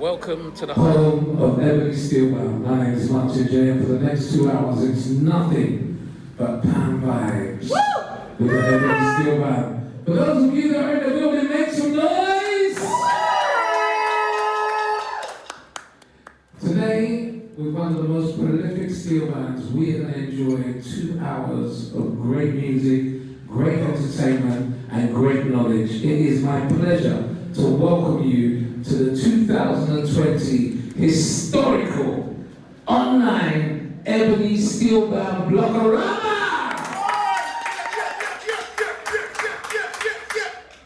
Welcome to the home of Ebony Steelbound. My name is Martin J, and for the next 2 hours it's nothing but pan vibes with the Ebony Steelbound. For those of you that are in the building, make some noise! Today, with one of the most prolific steel bands, we are going to enjoy 2 hours of great music, great entertainment, and great knowledge. It is my pleasure to welcome you to the 2020 historical online Ebony Steelbound Blockorama!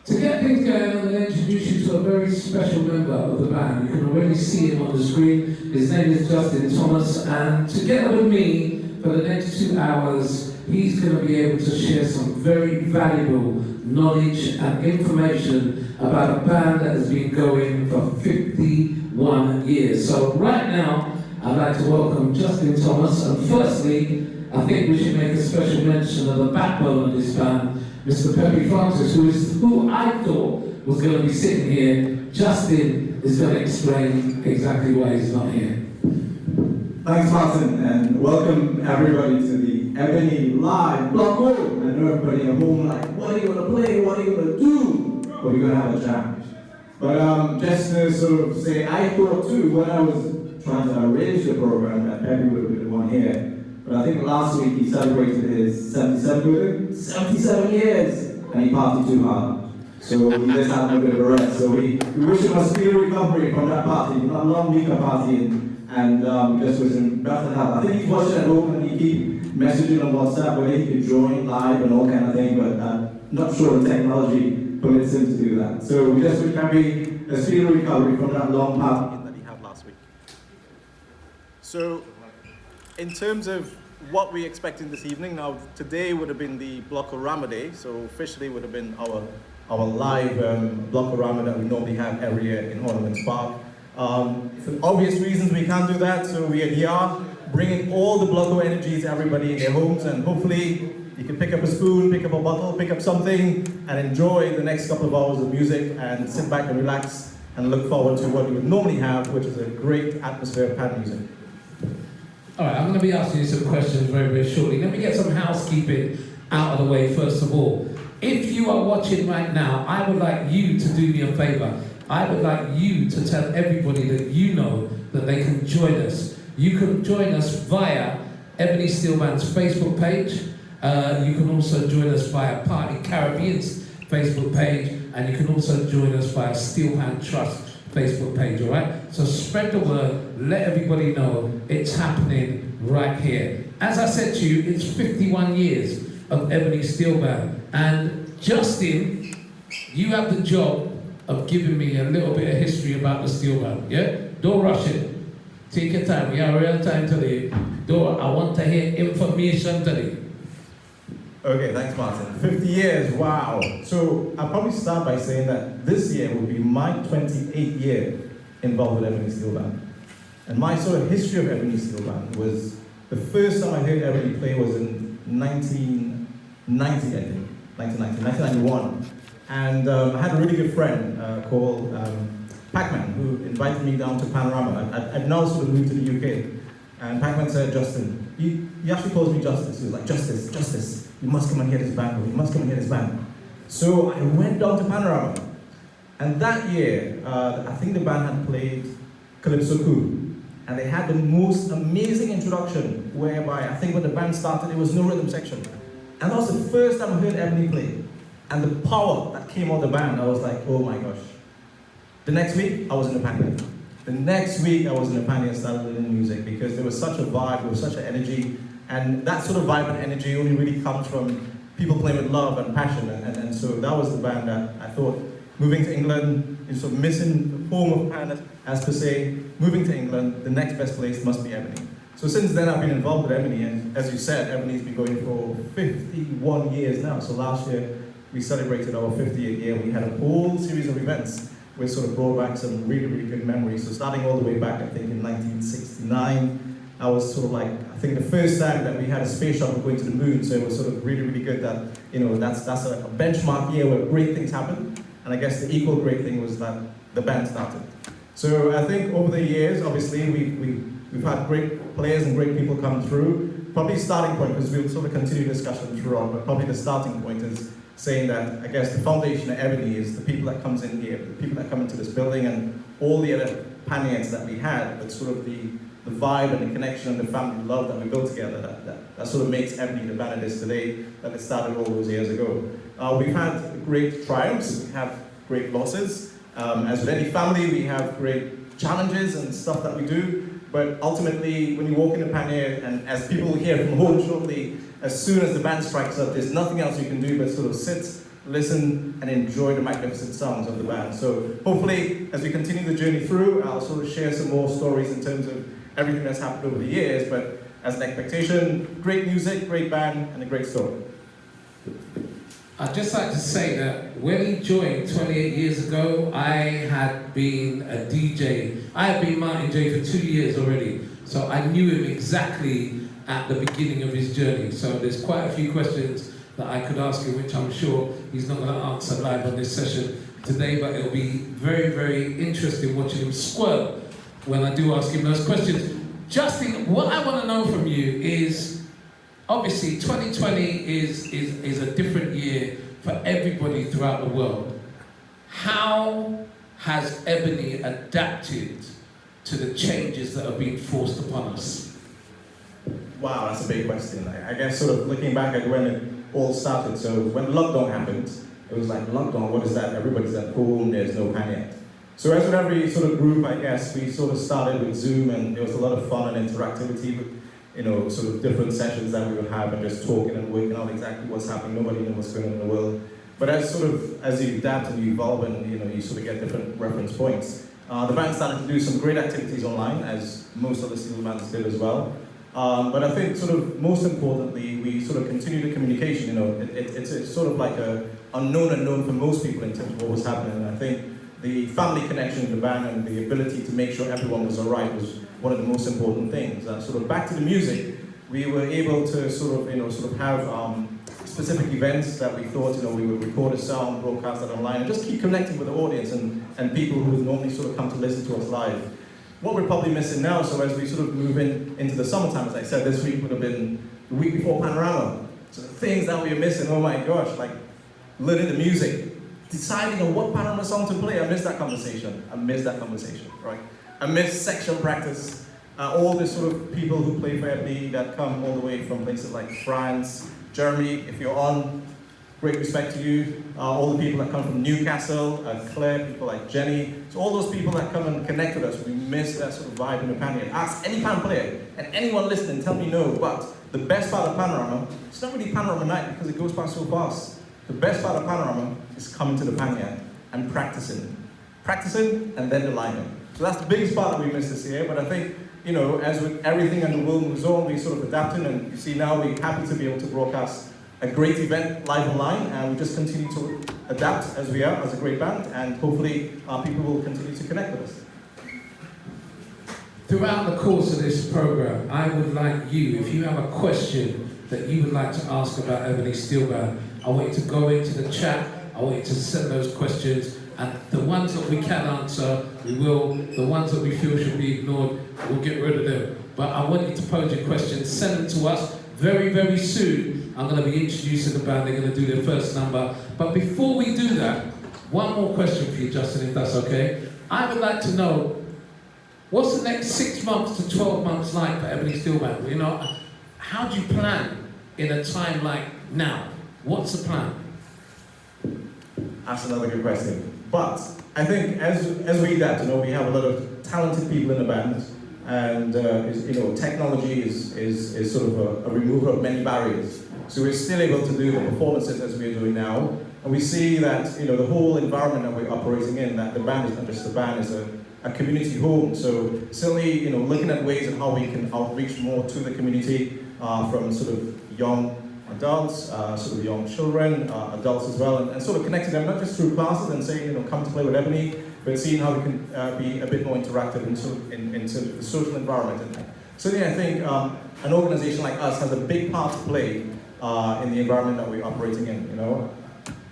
To get things going, I'm going to introduce you to a very special member of the band. You can already see him on the screen. His name is Justin Thomas, and together with me for the next 2 hours, he's going to be able to share some very valuable knowledge and information about a band that has been going for 51 years. So right now, I'd like to welcome Justin Thomas, and firstly, I think we should make a special mention of the backbone of this band, Mr. Pepe Francis, who I thought was going to be sitting here. Justin is going to explain exactly why he's not here. Thanks, Martin, and welcome everybody to the Ebony Live Block O. I know everybody at home like, what are you going to play? What are you going to do? Well, we're going to have a jam. But just to sort of say, I thought too, when I was trying to arrange the program, that Pepe would have been the one here. But I think last week he celebrated his 77 years, and he partied too hard. So he just had a bit of a rest. So we wish him a speedy recovery from that party, not a long week of partying, and just wish him better health. I think he's watching at home and he keep messaging on WhatsApp whether he could join live and all kind of thing, but I'm not sure the technology permits him to do that. So we just wish Pepe a speedy recovery from that long party that he had last week. So, in terms of what we're expecting this evening, now today would have been the Blockorama Day, so officially would have been our live Blockorama that we normally have every year in Ornaments Park. For obvious reasons we can't do that, so we are here bringing all the Blocko energy to everybody in their homes, and hopefully you can pick up a spoon, pick up a bottle, pick up something, and enjoy the next couple of hours of music and sit back and relax and look forward to what you would normally have, which is a great atmosphere of pan music. All right, I'm going to be asking you some questions very, very shortly. Let me get some housekeeping out of the way first of all. If you are watching right now, I would like you to do me a favor. I would like you to tell everybody that you know that they can join us. You can join us via Ebony Steelband's Facebook page. You can also join us via Party Caribbean's Facebook page, and you can also join us via Steelband Trust Facebook page, all right? So spread the word, let everybody know it's happening right here. As I said to you, it's 51 years of Ebony Steelband, and Justin, you have the job of giving me a little bit of history about the Steelband, yeah? Don't rush it. Take your time, we have real time today. I want to hear information today. Okay, thanks Martin. 50 years, wow. So I'll probably start by saying that this year will be my 28th year involved with Ebony Steelband. And my sort of history of Ebony Steelband was, the first time I heard Ebony play was in 1990, I think. 1991. And I had a really good friend called Pac-Man, who invited me down to Panorama. I'd now sort of moved to the UK. And Pac-Man said, Justin, he actually calls me Justice. He was like, Justice, you must come and hear this band, you must come and hear this band. So I went down to Panorama. And that year, I think the band had played Calypso Cool. And they had the most amazing introduction, whereby I think when the band started, there was no rhythm section. And that was the first time I heard Ebony play. And the power that came out of the band, I was like, oh my gosh. The next week, I was in the Pantheon. The next week, I was in the Pantheon and started learning music because there was such a vibe, there was such an energy. And that sort of vibe and energy only really comes from people playing with love and passion. And so that was the band that I thought, moving to England, is sort of missing the home of pan as per se, moving to England, the next best place must be Ebony. So since then, I've been involved with Ebony, and as you said, Ebony's been going for 51 years now. So last year, we celebrated our 50th year. We had a whole series of events which sort of brought back some really, really good memories. So starting all the way back, I think in 1969, I was sort of like, I think the first time that we had a space shuttle going to the moon, so it was sort of really, really good that, you know, that's a benchmark year where great things happen. And I guess the equal great thing was that the band started. So I think over the years, obviously, we've had great players and great people come through. Probably starting point, because we'll sort of continue discussion throughout, but probably the starting point is saying that, I guess, the foundation of Ebony is the people that comes in here, the people that come into this building, and all the other panniers that we had, but sort of the vibe and the connection and the family love that we built together, that sort of makes Ebony the band it is today, that it started all those years ago. We've had great triumphs, we have great losses. As with any family, we have great challenges and stuff that we do, but ultimately, when you walk in the pannier, and as people will hear from home shortly, as soon as the band strikes up, there's nothing else you can do but sort of sit, listen, and enjoy the magnificent sounds of the band. So hopefully, as we continue the journey through, I'll sort of share some more stories in terms of everything that's happened over the years, but as an expectation, great music, great band, and a great story. I'd just like to say that when he joined 28 years ago, I had been a DJ. I had been Martin J for 2 years already, so I knew him exactly at the beginning of his journey. So there's quite a few questions that I could ask him, which I'm sure he's not going to answer live on this session today, but it'll be very, very interesting watching him squirm when I do ask him those questions. Justin, what I want to know from you is, obviously 2020 is a different year for everybody throughout the world. How has Ebony adapted to the changes that are being forced upon us? Wow, that's a big question. I guess sort of looking back at when it all started, so when lockdown happened, it was like, lockdown, what is that? Everybody's at home, there's no panic. So as with every sort of group, I guess, we sort of started with Zoom, and there was a lot of fun and interactivity with, you know, sort of different sessions that we would have and just talking and working out exactly what's happening. Nobody knew what's going on in the world. But as you adapt and you evolve and, you know, you sort of get different reference points, the band started to do some great activities online, as most of the steel bands did as well. But I think sort of most importantly, we sort of continue the communication. You know, it's sort of like a unknown for most people in terms of what was happening. And I think the family connection in the band and the ability to make sure everyone was all right was one of the most important things. Sort of back to the music, we were able to sort of have specific events that we thought, you know, we would record a sound, broadcast it online, and just keep connecting with the audience and people who would normally sort of come to listen to us live. What we're probably missing now, so as we sort of move into the summertime, as I said, this week would have been the week before Panorama. So the things that we're missing, oh my gosh, like learning the music, deciding on what Panorama song to play. I missed that conversation, right? I miss section practice. All the sort of people who play for Ebony that come all the way from places like France, Germany, if you're on, great respect to you. All the people that come from Newcastle, Claire, people like Jenny. So all those people that come and connect with us, we miss that sort of vibe in the pannier. Ask any pan player, and anyone listening, tell me no, but the best part of Panorama, it's not really Panorama night because it goes by so fast. The best part of Panorama is coming to the pannier and practicing. Practicing and then the lineup. So that's the biggest part that we missed this year, but I think, you know, as with everything in the world moves on, we sort of adapting, and you see now we're happy to be able to broadcast a great event live online, and we just continue to adapt as we are, as a great band, and hopefully people will continue to connect with us. Throughout the course of this program, I would like you, if you have a question that you would like to ask about Ebony Steel Band, I want you to go into the chat, I want you to send those questions, and the ones that we can answer, we will. The ones that we feel should be ignored, we'll get rid of them. But I want you to pose your questions, send them to us. Very, very soon, I'm going to be introducing the band, they're going to do their first number. But before we do that, one more question for you, Justin, if that's okay. I would like to know, what's the next 6 months to 12 months like for Ebony Steel Band? You know, how do you plan in a time like now? What's the plan? That's another good question. But I think as we adapt, you know, we have a lot of talented people in the band, and you know, technology is sort of a remover of many barriers. So we're still able to do the performances as we're doing now, and we see that, you know, the whole environment that we're operating in, that the band is not just a band, it's a community home. So certainly, you know, looking at ways of how we can outreach more to the community, from sort of young adults, sort of young children, adults as well, and sort of connecting them not just through classes and saying, you know, come to play with Ebony, but seeing how we can be a bit more interactive in terms of the social environment. And certainly I think an organization like us has a big part to play in the environment that we're operating in, you know.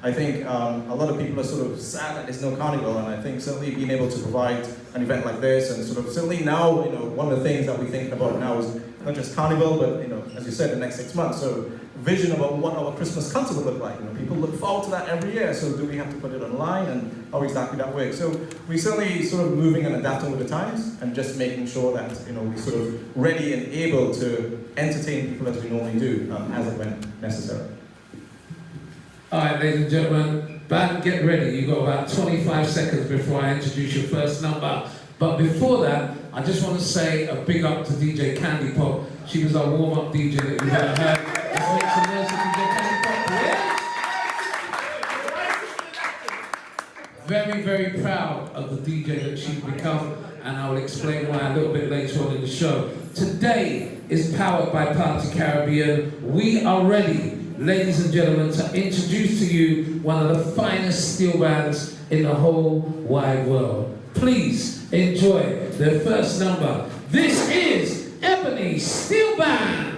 I think a lot of people are sort of sad that there's no Carnival, and I think certainly being able to provide an event like this, and sort of certainly now, one of the things that we're thinking about now is not just Carnival, but as you said, the next 6 months. So vision about what our Christmas concert will look like. People look forward to that every year. So do we have to put it online, and how exactly that works? So we certainly sort of moving and adapting with the times, and just making sure that we're sort of ready and able to entertain people as we normally do, as and when necessary. All right, ladies and gentlemen, band, get ready. You've got about 25 seconds before I introduce your first number. But before that, I just want to say a big up to DJ Candy Pop. She was our warm-up DJ that we've ever heard. Let's make some noise for DJ Candy Pop, yeah? Very, very proud of the DJ that she's become, and I will explain why a little bit later on in the show. Today is powered by Party Caribbean. We are ready, ladies and gentlemen, to introduce to you one of the finest steel bands in the whole wide world. Please enjoy their first number. This is Ebony Steel Band.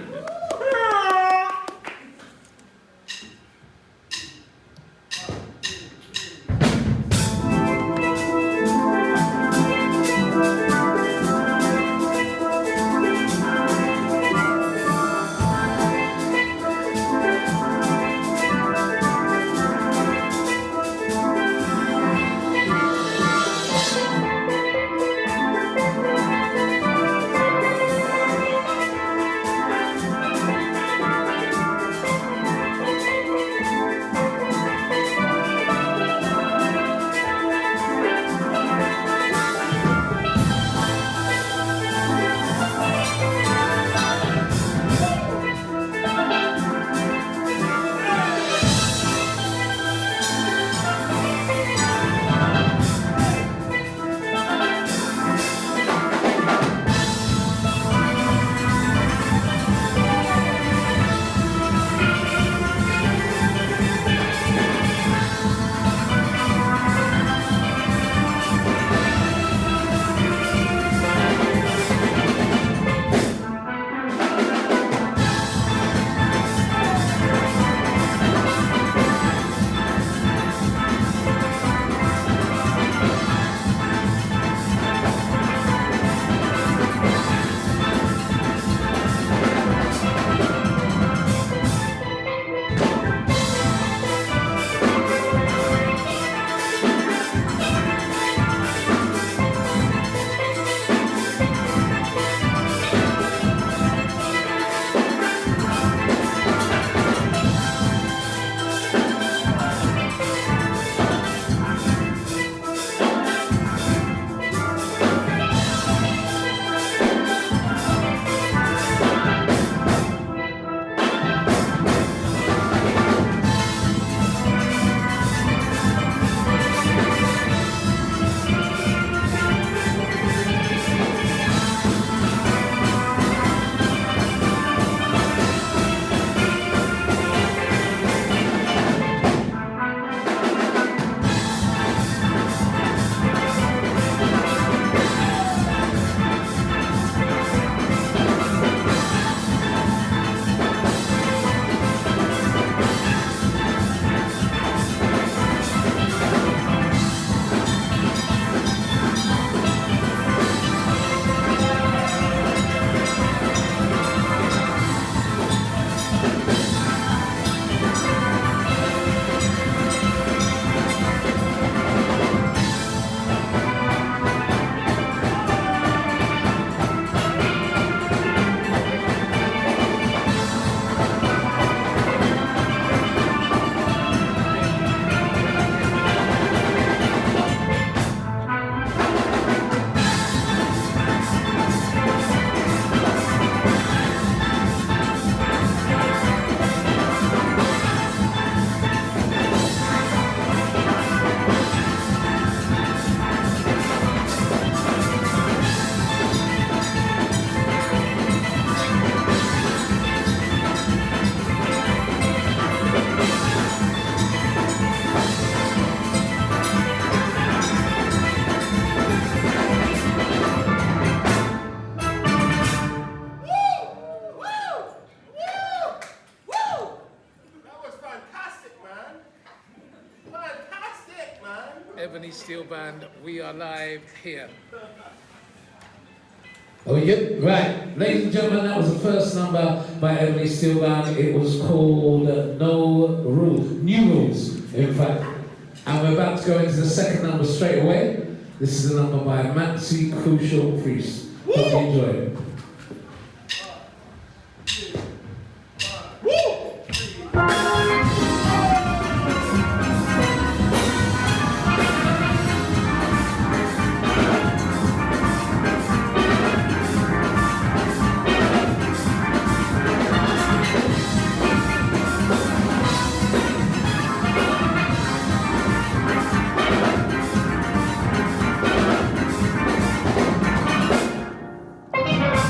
Steel Band. We are live here. Are we good? Right. Ladies and gentlemen, that was the first number by Ebony Steel Band. It was called No Rules. New Rules, in fact. And we're about to go into the second number straight away. This is a number by Maxi Crucial Priest. Hope you enjoy it. Thank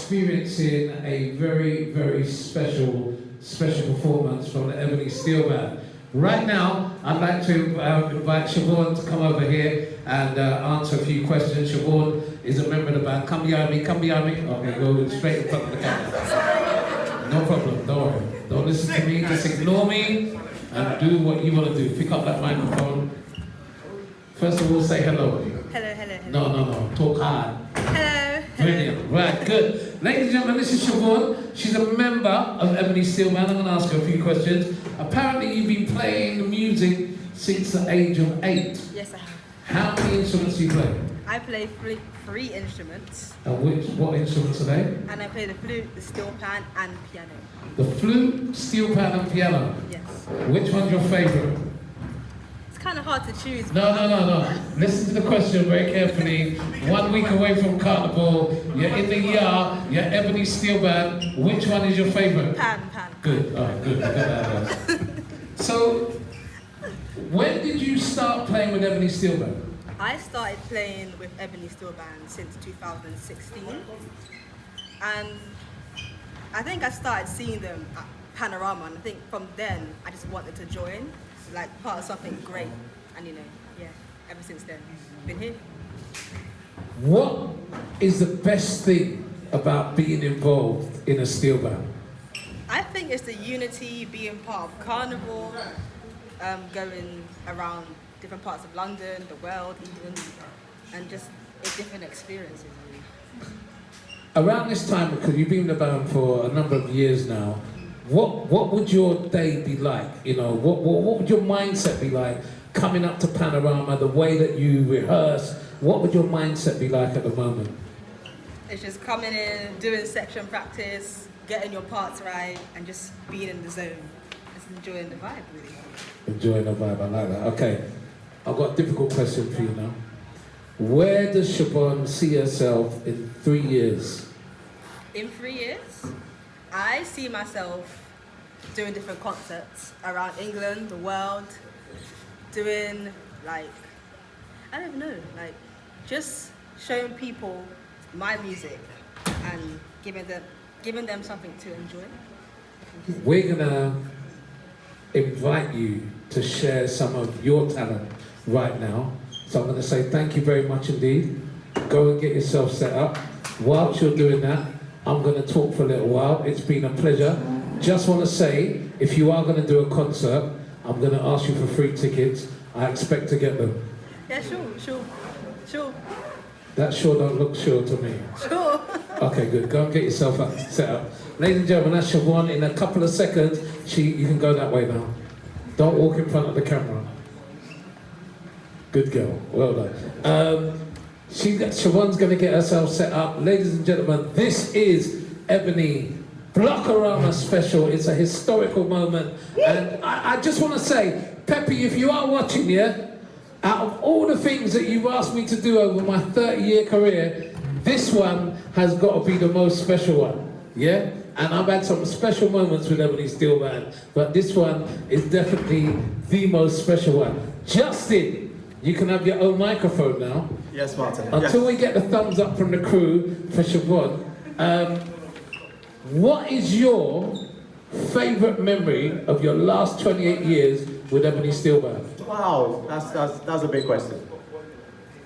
experiencing a very, very special performance from the Ebony Steel Band. Right now, I'd like to invite Siobhan to come over here and answer a few questions. Siobhan is a member of the band. Come behind me. Okay, go straight in front of the camera. No problem, don't worry. Don't listen to me, just ignore me and do what you want to do. Pick up that microphone. First of all, say hello. Hello. No, talk hard. Hello. Brilliant, right, good. Ladies and gentlemen, this is Siobhan. She's a member of Ebony Steel Band. I'm going to ask her a few questions. Apparently, you've been playing music since the age of 8. Yes, I have. How many instruments do you play? I play three instruments, And what instruments are they? and I play the flute, the steel pan, and piano. The flute, steel pan, and piano. Yes. Which one's your favourite? It's kind of hard to choose. No. Listen to the question very carefully. 1 week away from Carnival, you're in the yard, you're Ebony Steel Band. Which one is your favourite? Pan. Good, all right, good. I got that right. So, when did you start playing with Ebony Steel Band? I started playing with Ebony Steel Band since 2016, and I think I started seeing them at Panorama, and I think from then I just wanted to join, like part of something great, and ever since then, been here. What is the best thing about being involved in a steel band? I think it's the unity, being part of Carnival, going around different parts of London, the world even, and just different experiences really. Around this time, because you've been in the band for a number of years now, what would your day be like? You know, what would your mindset be like coming up to Panorama, the way that you rehearse? What would your mindset be like at the moment? It's just coming in, doing section practice, getting your parts right, and just being in the zone. Just enjoying the vibe, really. Enjoying the vibe, I like that. Okay, I've got a difficult question for you now. Where does Siobhan see herself in 3 years? In 3 years, I see myself doing different concerts around England, the world, doing just showing people my music and giving them something to enjoy. We're gonna invite you to share some of your talent right now. So I'm gonna say thank you very much indeed. Go and get yourself set up. Whilst you're doing that, I'm gonna talk for a little while. It's been a pleasure. Just wanna say, if you are gonna do a concert, I'm gonna ask you for free tickets. I expect to get them. Yeah, sure. That sure don't look sure to me. Sure. Okay, good. Go and get yourself set up. Ladies and gentlemen, that's Siobhan. In a couple of seconds, you can go that way now. Don't walk in front of the camera. Good girl. Well done. Siobhan's going to get herself set up. Ladies and gentlemen, this is Ebony Blockorama Special. It's a historical moment. And I just want to say, Peppy, if you are watching here, out of all the things that you've asked me to do over my 30-year career, this one has got to be the most special one, yeah? And I've had some special moments with Ebony Steel Band, but this one is definitely the most special one. Justin, you can have your own microphone now. Yes, Martin. Until we get the thumbs up from the crew for Siobhan, what is your favourite memory of your last 28 years with Ebony Steel Band? Wow, that's a big question.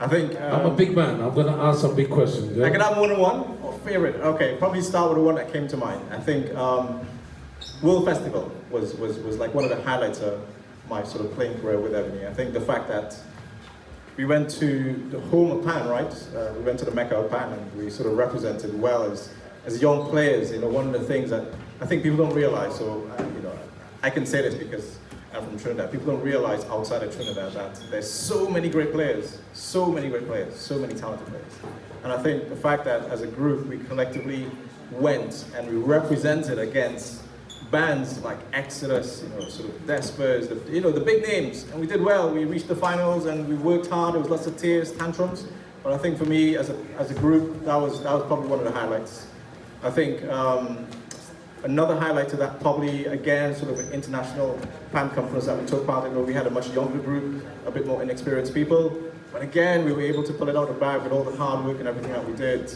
I think I'm a big man. I'm going to ask some big questions. Yeah? I can have more than one. Or favorite? Okay, probably start with the one that came to mind. I think World Festival was like one of the highlights of my sort of playing career with Ebony. I think the fact that we went to the home of Pan, right? We went to the Mecca of Pan, and we sort of represented well as young players. You know, one of the things that I think people don't realize. So I can say this because I'm from Trinidad. People don't realize outside of Trinidad that there's so many great players, so many talented players. And I think the fact that as a group we collectively went and we represented against bands like Exodus, sort of Despers, the big names, and we did well. We reached the finals and we worked hard. There was lots of tears, tantrums, but I think for me as a group, that was probably one of the highlights. I think another highlight to that, probably again sort of an international Pan conference that we took part in, where we had a much younger group, a bit more inexperienced people, but again we were able to pull it out of the bag with all the hard work and everything that we did.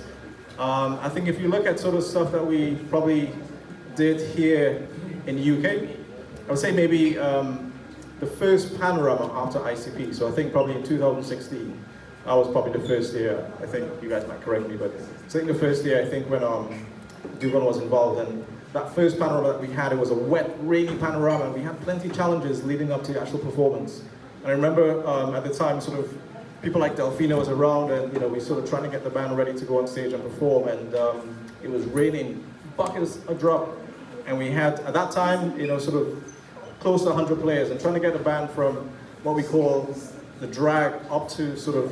I think if you look at sort of stuff that we probably did here in the UK, I would say maybe the first panorama after ICP. So I think probably in 2016, I was probably the first year. I think you guys might correct me, but I think the first year I think when Dugan was involved, and that first panorama that we had, it was a wet, rainy panorama, and we had plenty of challenges leading up to the actual performance. And I remember at the time, sort of people like Delfino was around, and we sort of trying to get the band ready to go on stage and perform, and it was raining buckets a drop, and we had at that time, sort of close to 100 players, and trying to get the band from what we call the drag up to sort of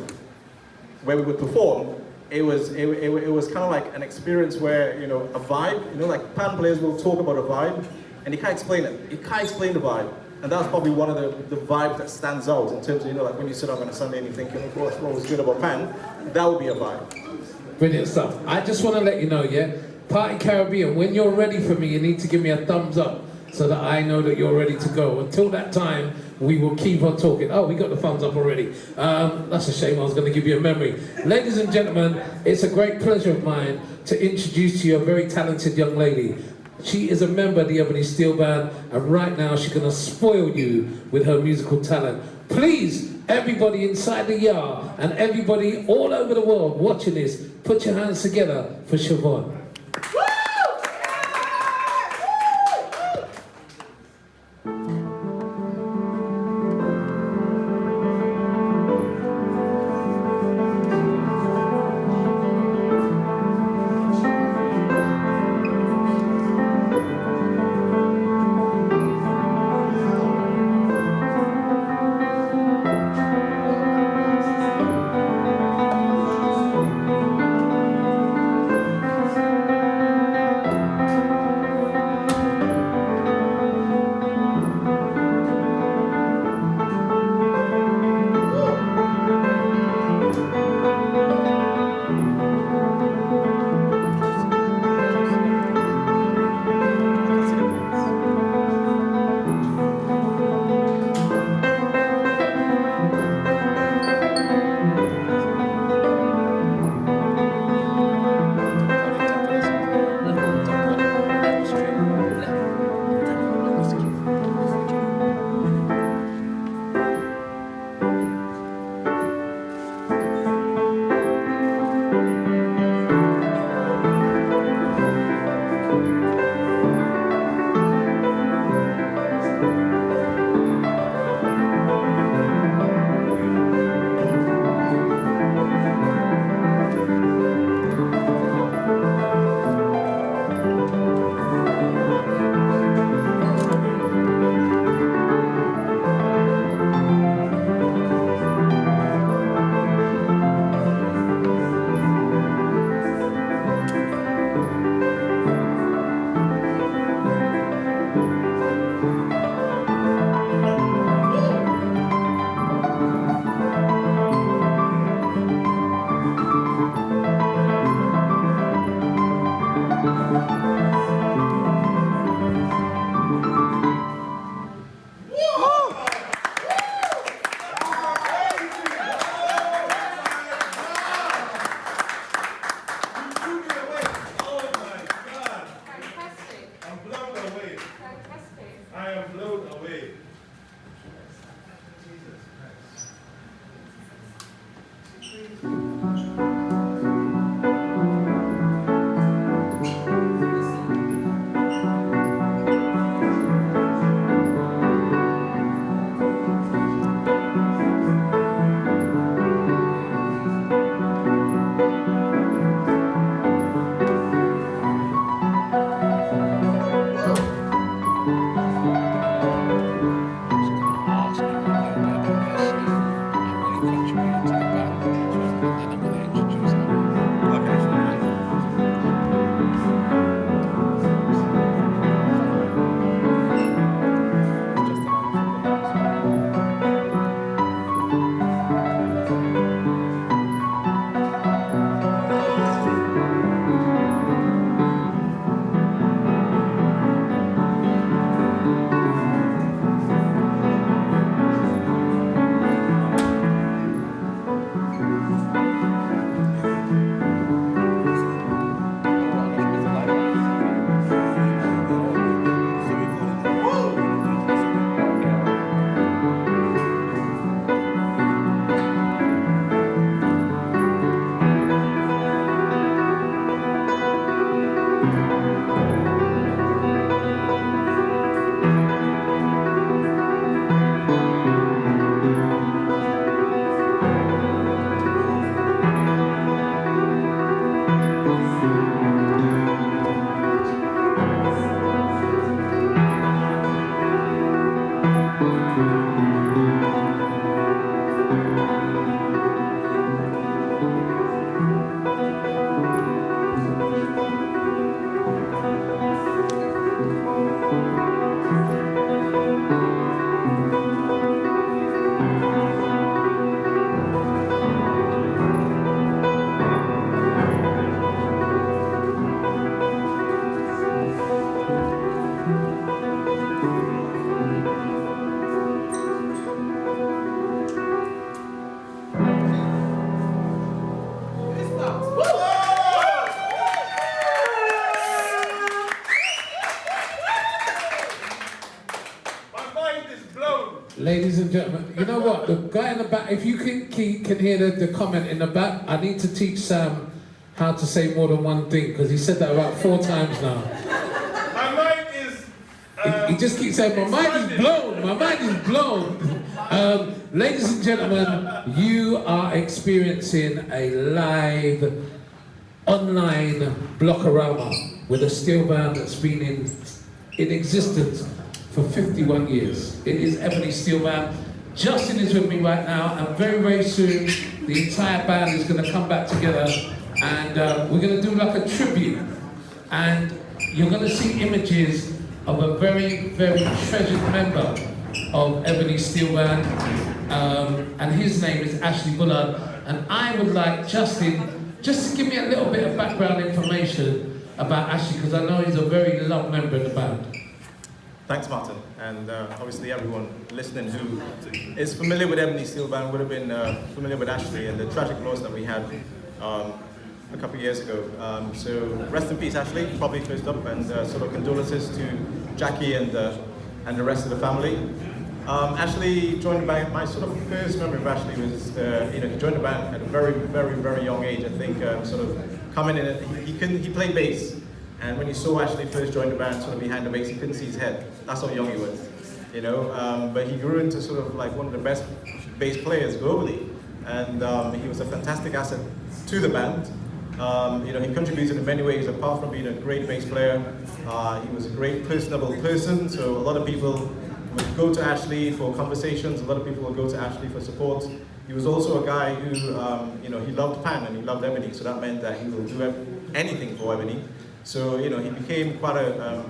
where we would perform. It was kind of like an experience where a vibe. Like band players will talk about a vibe, and you can't explain it. You can't explain the vibe. And that's probably one of the vibes that stands out in terms of, like when you sit up on a Sunday and you think, what was good about Pan, that would be a vibe. Brilliant stuff. I just want to let you know, yeah, Party Caribbean, when you're ready for me, you need to give me a thumbs up so that I know that you're ready to go. Until that time, we will keep on talking. Oh, we got the thumbs up already. That's a shame, I was going to give you a memory. Ladies and gentlemen, it's a great pleasure of mine to introduce to you a very talented young lady. She is a member of the Ebony Steel Band, and right now she's going to spoil you with her musical talent. Please, everybody inside the yard and everybody all over the world watching this, put your hands together for Siobhan. Ladies and gentlemen, you know what? The guy in the back, if you can hear the comment in the back, I need to teach Sam how to say more than one thing, because he said that about 4 times now. My mind is... He just keeps saying, my mind is blown, my mind is blown. Ladies and gentlemen, you are experiencing a live, online blockorama with a steel band that's been in existence for 51 years. It is Ebony Steel Band. Justin is with me right now, and very, very soon, the entire band is going to come back together, and we're going to do like a tribute. And you're going to see images of a very, very treasured member of Ebony Steel Band, and his name is Bullard. And I would like Justin just to give me a little bit of background information about Ashley, because I know he's a very loved member of the band. Thanks, Martin. And obviously everyone listening who is familiar with Ebony Steel Band would have been familiar with Ashley and the tragic loss that we had a couple of years ago. So rest in peace, Ashley, probably first up, and sort of condolences to Jackie and the rest of the family. Ashley joined the band. My sort of first memory of Ashley was, he joined the band at a very, very, very young age. I think sort of coming in, he played bass. And when you saw Ashley first join the band, sort of behind the bass, you couldn't see his head. That's how young he was, you know. But he grew into sort of like one of the best bass players globally, and he was a fantastic asset to the band. You know, he contributed in many ways. Apart from being a great bass player, he was a great personable person. So a lot of people would go to Ashley for conversations. A lot of people would go to Ashley for support. He was also a guy who, you know, he loved Pan and he loved Ebony. So that meant that he will do anything for Ebony. So, you know, he became quite a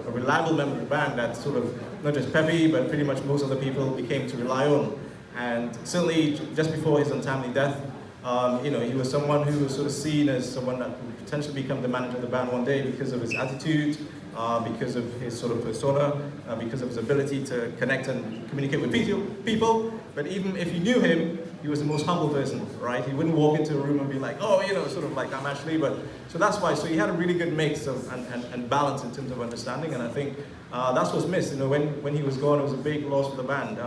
reliable member of the band that sort of, not just Peppy, but pretty much most of the people became to rely on. And certainly, just before his untimely death, you know, he was someone who was sort of seen as someone that would potentially become the manager of the band one day because of his attitude, because of his sort of persona, because of his ability to connect and communicate with people. But even if you knew him, he was the most humble person, right? He wouldn't walk into a room and be like, oh, you know, sort of like, I'm Ashley. But so that's why. So he had a really good mix of and balance in terms of understanding. And I think that's what's missed. You know, when he was gone, it was a big loss for the band.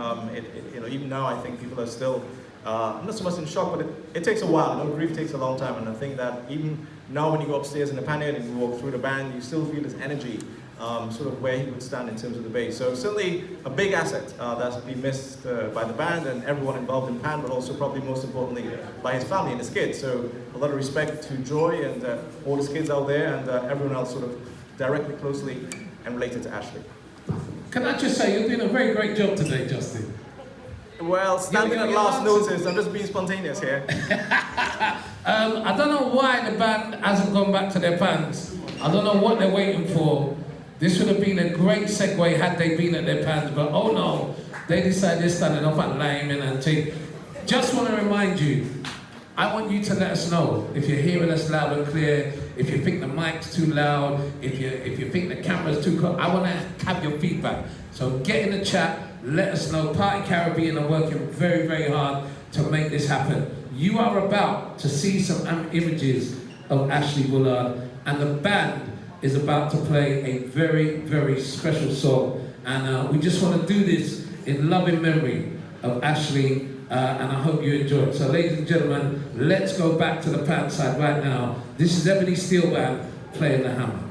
You know, even now, I think people are still not so much in shock, but it takes a while. You know, grief takes a long time. And I think that even now, when you go upstairs in the panel and you walk through the band, you still feel his energy. Sort of where he would stand in terms of the bass. So certainly a big asset that's been missed by the band and everyone involved in Pan, but also probably most importantly by his family and his kids. So a lot of respect to Joy and all his kids out there and everyone else sort of directly, closely and related to Ashley. Can I just say, you're doing a very great job today, Justin. Well, standing at last notice, I'm just being spontaneous here. I don't know why the band hasn't gone back to their pants. I don't know what they're waiting for. This would have been a great segue had they been at their pants, but oh no, they decided they're standing up at Lyman and thing. Just want to remind you, I want you to let us know if you're hearing us loud and clear, if you think the mic's too loud, if you think the camera's too close. I want to have your feedback. So get in the chat, let us know. Party Caribbean are working very, very hard to make this happen. You are about to see some images of Ashley Bullard, and the band is about to play a very, very special song. And we just want to do this in loving memory of Ashley, and I hope you enjoy it. So ladies and gentlemen, let's go back to the pants side right now. This is Ebony Steel Band playing the hammer.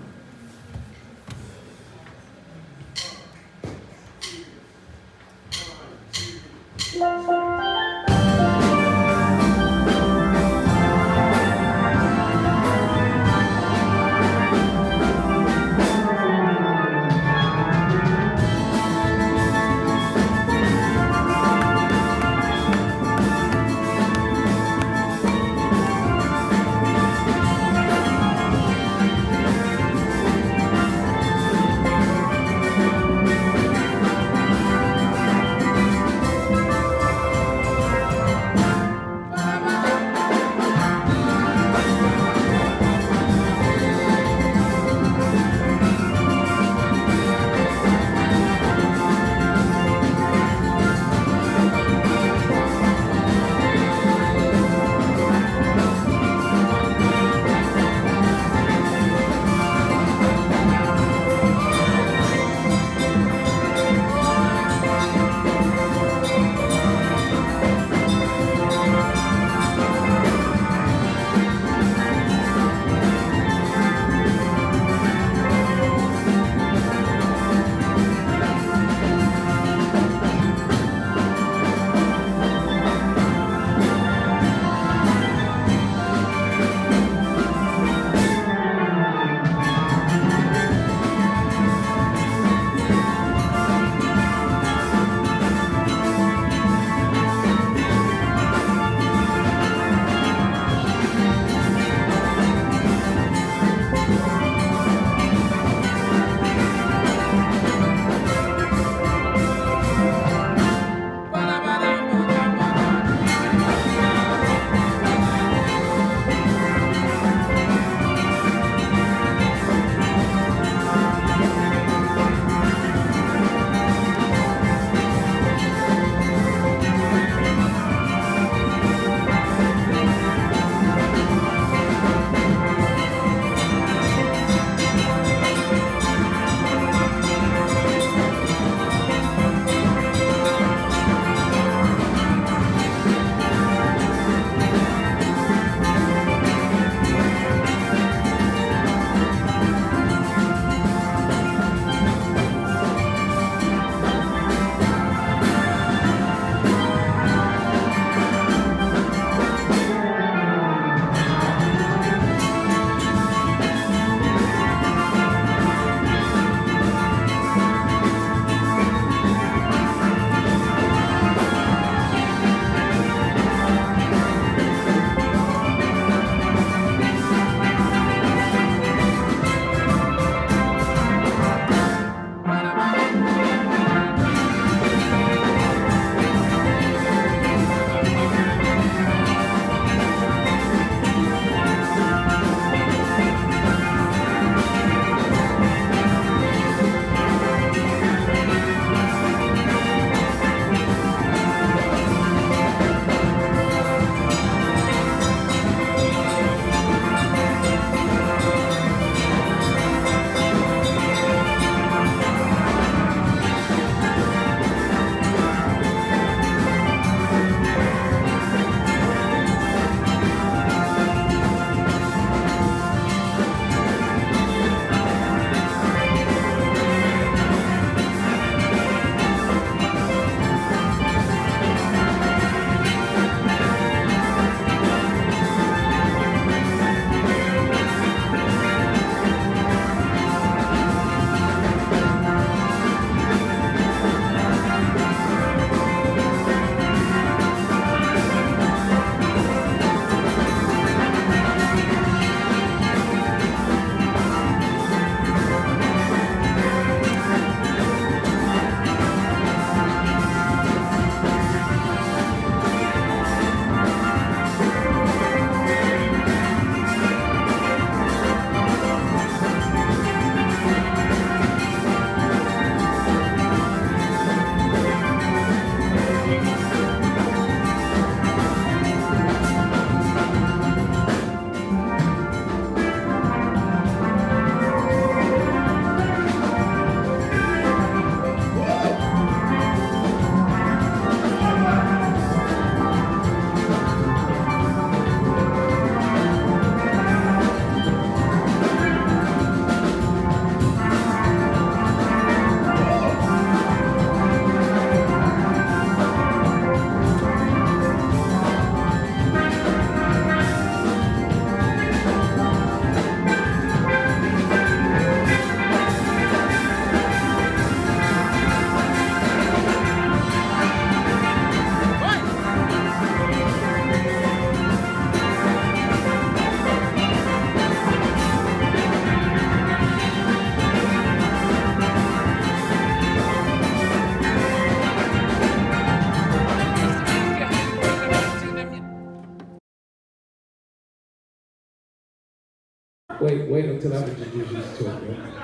Wait until I've introduced you to it. Yeah?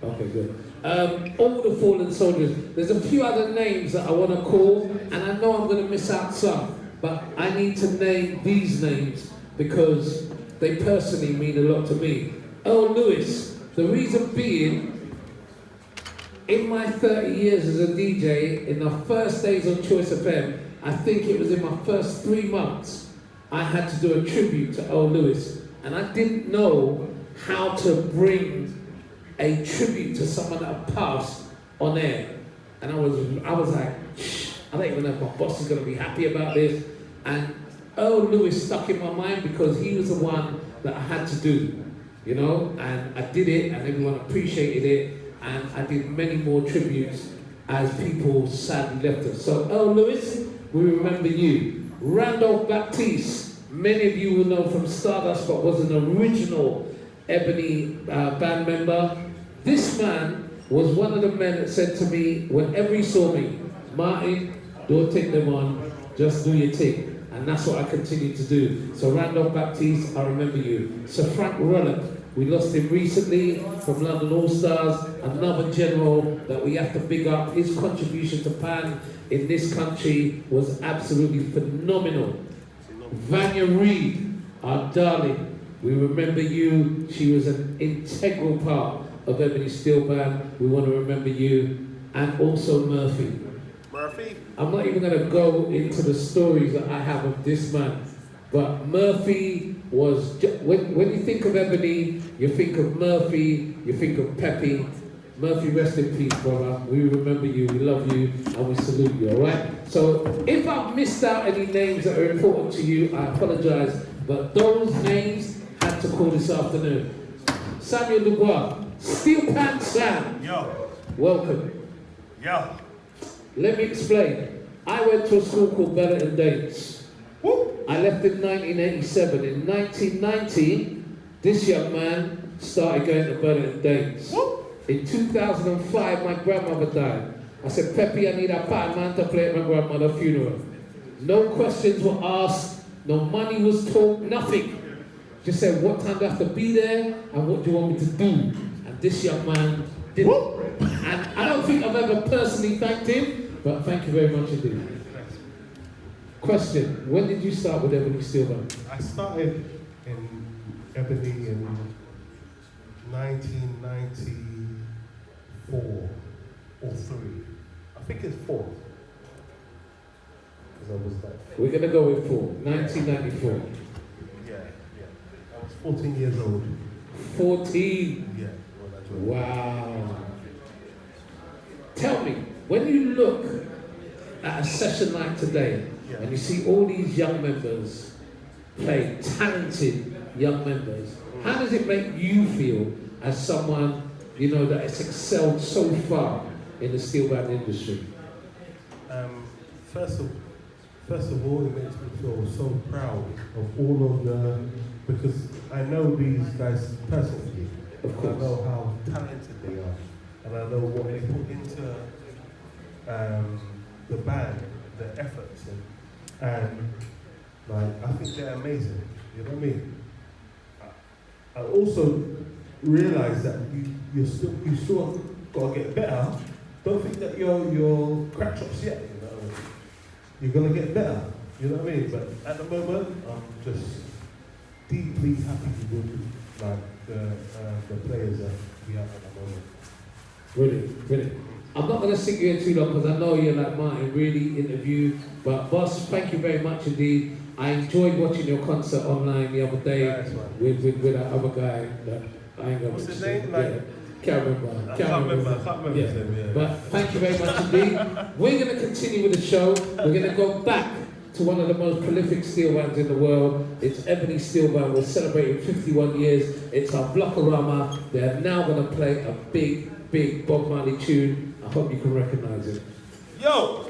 Okay, good. All the fallen soldiers. There's a few other names that I want to call, and I know I'm going to miss out some, but I need to name these names because they personally mean a lot to me. Earl Lewis, the reason being, in my 30 years as a DJ, in the first days on Choice FM, I think it was in my first 3 months, I had to do a tribute to Earl Lewis, and I didn't know how to bring a tribute to someone that had passed on air. And I was like, shh, I don't even know if my boss is gonna be happy about this. And Earl Lewis stuck in my mind because he was the one that I had to do, you know? And I did it and everyone appreciated it. And I did many more tributes as people sadly left us. So Earl Lewis, we remember you. Randolph Baptiste, many of you will know from Stardust, but was an original Ebony band member. This man was one of the men that said to me, whenever he saw me, Martin, don't take them on, just do your thing. And that's what I continue to do. So Randolph Baptiste, I remember you. Sir Frank Rullock, we lost him recently from London All Stars, another general that we have to big up. His contribution to Pan in this country was absolutely phenomenal. Vanya Reid, our darling, we remember you. She was an integral part of Ebony Steel Band. We want to remember you. And also Murphy. Murphy? I'm not even going to go into the stories that I have of this man. But Murphy was, when you think of Ebony, you think of Murphy, you think of Peppy. Murphy, rest in peace, brother. We remember you, we love you, and we salute you, all right? So if I've missed out any names that are important to you, I apologize, but those names had to call this afternoon. Samuel Dubois, Steel Pants Sam. Yo. Welcome. Yo. Let me explain. I went to a school called Bullard and Dates. I left in 1987. In 1990, this young man started going to Bullard and Dates. In 2005, my grandmother died. I said, Peppy, I need a pattern man to play at my grandmother's funeral. No questions were asked, no money was talked, nothing. Just said, what time do I have to be there, and what do you want me to do? And this young man did it. And I don't think I've ever personally thanked him, but thank you very much indeed. Question, when did you start with Ebony Steel Band? I started in Ebony in 1994 or 3. I think it's 4. Because I was like... We're going to go with 4, 1994. Yeah. I was 14 years old. 14? Yeah. Wow. Tell me, when you look at a session like today, and you see all these young members play, talented young members, how does it make you feel as someone, you know, that has excelled so far in the steel band industry? First of all, it makes me feel so proud of all of the, because I know these guys personally. Of course. I know how talented they are, and I know what they put into the band, the efforts, and like I think they're amazing. You know what I mean? I also realize that you still gotta get better. Don't think that you're crack shots yet. You know, you're gonna get better. You know what I mean? But at the moment, I'm just deeply happy with like the players that we have at the moment. Brilliant. I'm not going to stick you in too long because I know you're like Martin, really interview. But boss, thank you very much indeed. I enjoyed watching your concert online the other day with that other guy that I ain't going to. What's his name? Can't remember. I can't remember his name. Yeah. But thank you very much indeed. We're going to continue with the show. We're going to go back to one of the most prolific steel bands in the world. It's Ebony Steel Band. We're celebrating 51 years. It's our Blockorama. They're now going to play a big Bob Marley tune. I hope you can recognize it. Yo!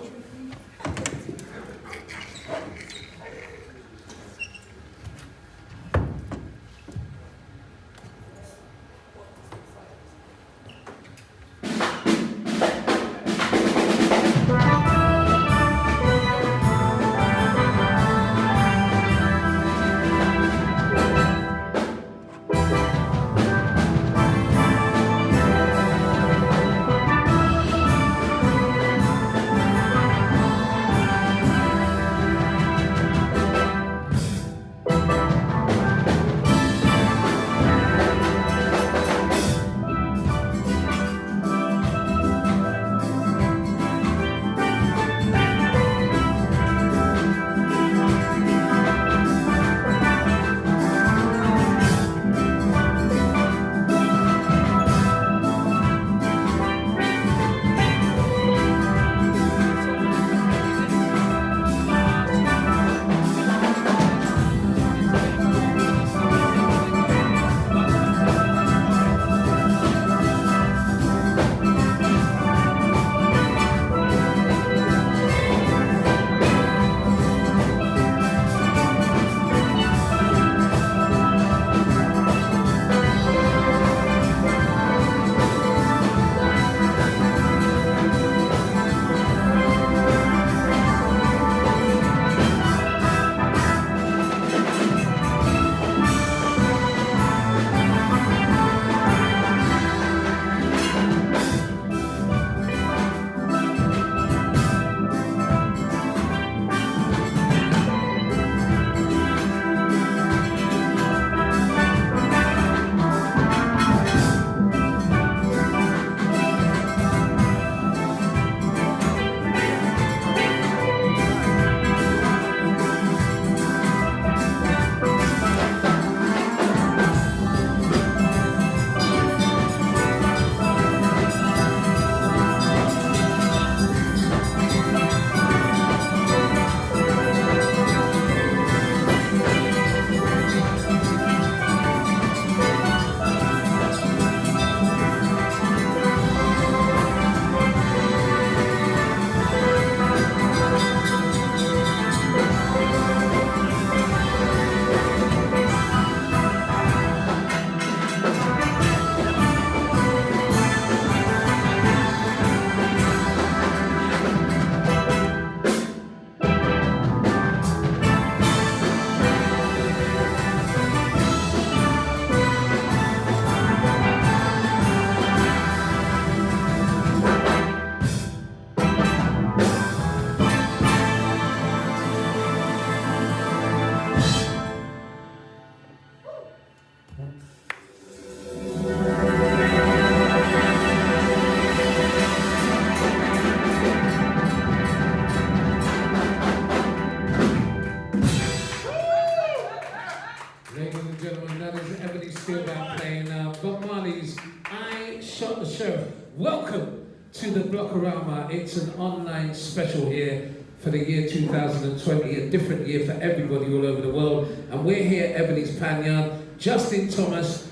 welcome to the Blockorama. It's an online special here for the year 2020, a different year for everybody all over the world. And we're here, Ebony's Panyard, Justin Thomas.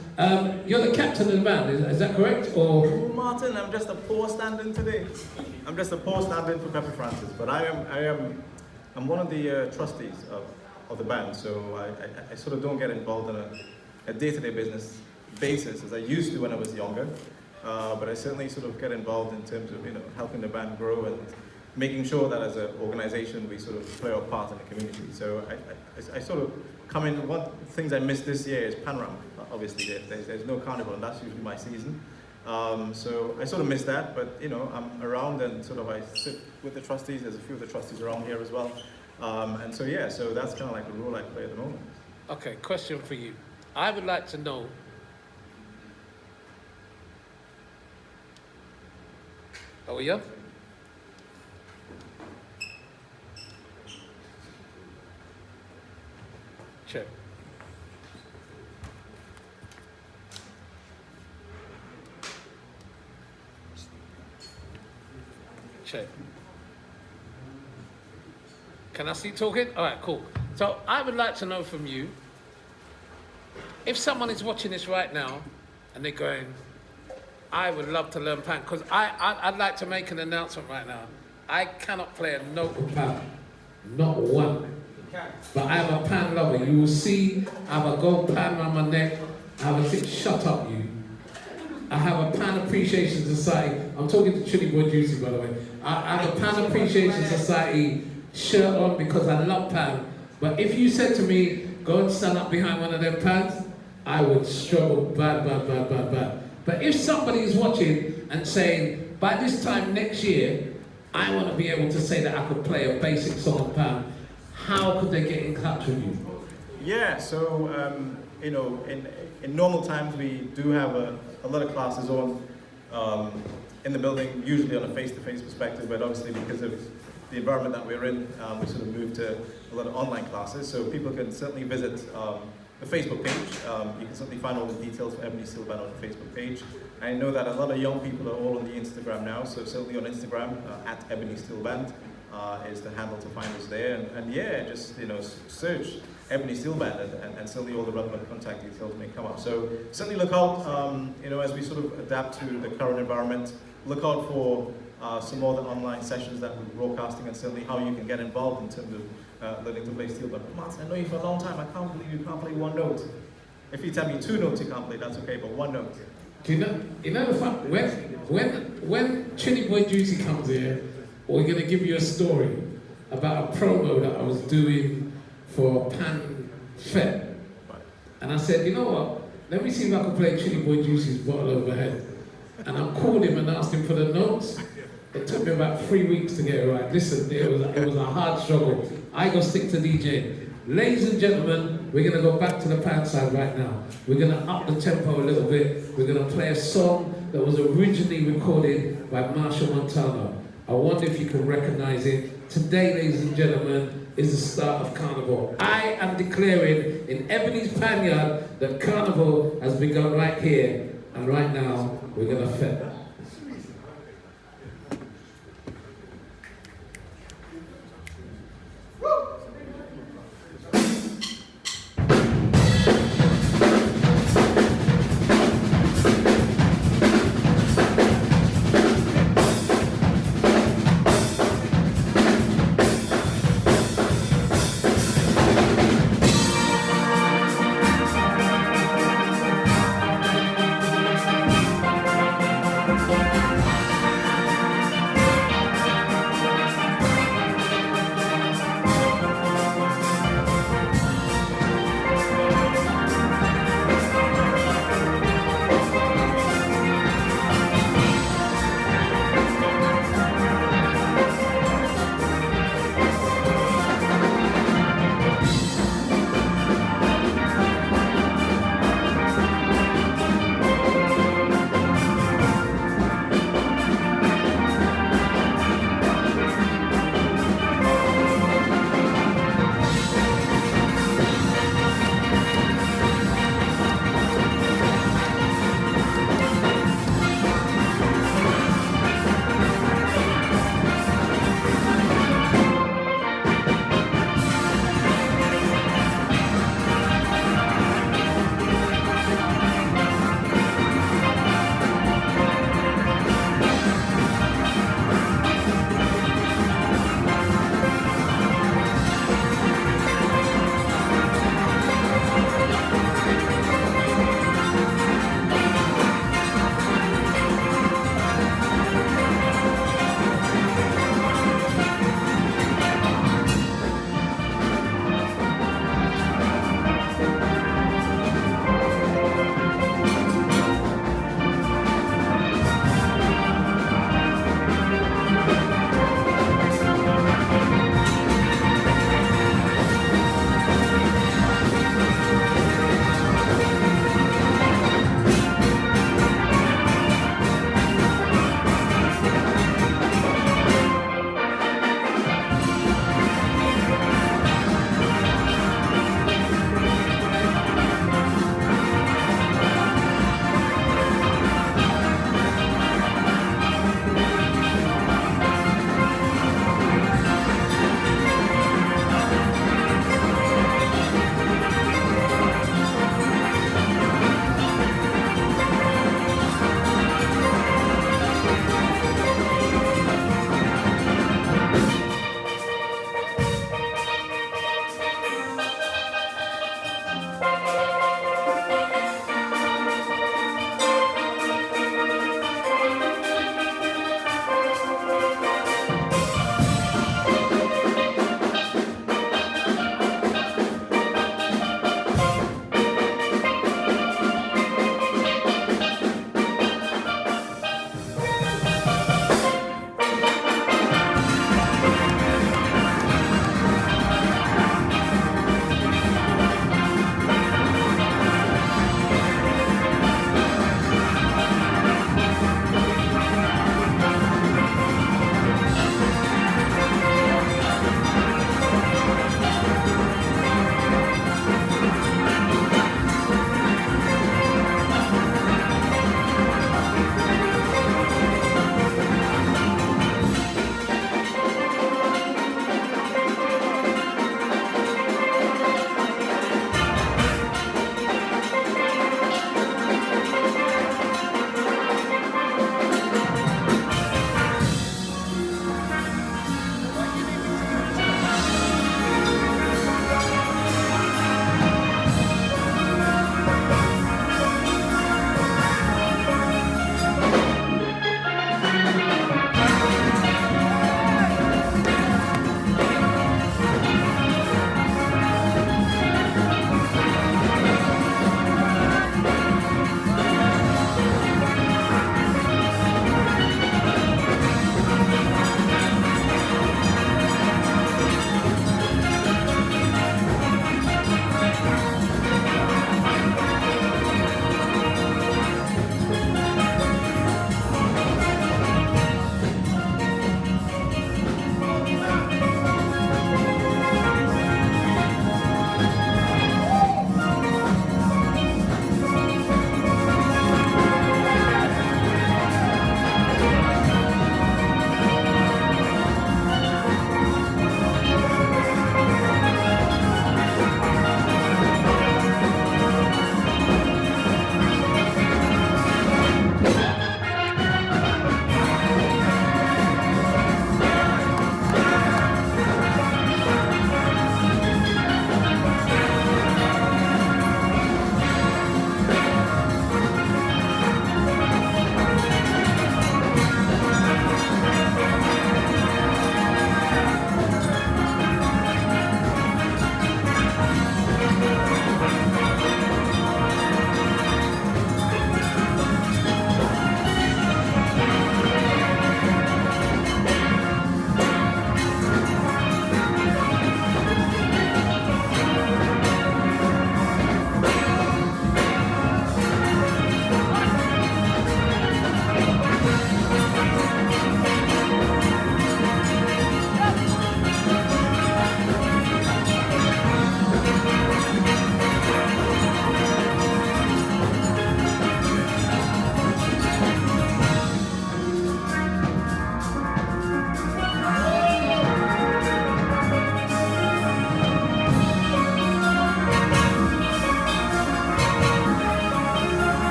You're the captain of the band, is that correct? Or Oh, Martin, I'm just a poor stand-in today. I'm just a poor stand-in for Pepe Francis, but I'm one of the trustees of the band, so I sort of don't get involved in a day-to-day business basis as I used to when I was younger. But I certainly sort of get involved in terms of helping the band grow and making sure that as an organization we sort of play our part in the community. So I sort of come in. One of the things I missed this year is Panorama. Obviously, there's no Carnival, and that's usually my season. So I sort of missed that, but I'm around and sort of I sit with the trustees. There's a few of the trustees around here as well. And so yeah, so that's kind of like the role I play at the moment. okay, question for you. I would like to know. Oh yeah. Check. Check. Can I see talking? All right, cool. So I would like to know from you, if someone is watching this right now and they're going, I would love to learn pan, because I'd like to make an announcement right now. I cannot play a note of pan, not one. But I am a pan lover. You will see I have a gold pan around my neck. I have a thing, shut up you. I have a Pan Appreciation Society. I'm talking to Chili Boy Juicy, by the way. I have a Pan Appreciation Society shirt on because I love pan. But if you said to me, go and stand up behind one of them pans, I would struggle bad. But if somebody is watching and saying, by this time next year, I want to be able to say that I could play a basic song on pan, how could they get in touch with you? Yeah, so in normal times we do have a lot of classes on in the building, usually on a face-to-face perspective, but obviously because of the environment that we're in, we sort of moved to a lot of online classes. So people can certainly visit the Facebook page. You can certainly find all the details for Ebony Steel Band on the Facebook page. I know that a lot of young people are all on the Instagram now, so certainly on Instagram, at Ebony Steel Band is the handle to find us there. And yeah, just search Ebony Steel Band and certainly all the relevant contact details may come up. So certainly look out, as we sort of adapt to the current environment, look out for some more of the online sessions that we're broadcasting and certainly how you can get involved in terms of learning to play steel band. Martin, I know you for a long time, I can't believe you can't play one note. If you tell me 2 notes you can't play, that's okay, but 1 note. Do you know the fact, when Chili Boy Juicy comes here, we're going to give you a story about a promo that I was doing for Pan Fet. And I said, you know what, let me see if I can play Chili Boy Juicy's Bottle Overhead. And I called him and asked him for the notes. It took me about 3 weeks to get it right. Listen, it was a hard struggle. I go stick to DJing. Ladies and gentlemen, we're going to go back to the pan side right now. We're going to up the tempo a little bit. We're going to play a song that was originally recorded by Marshall Montano. I wonder if you can recognize it. Today, ladies and gentlemen, is the start of Carnival. I am declaring in Ebony's Panyard that Carnival has begun right here. And right now, we're going to fit.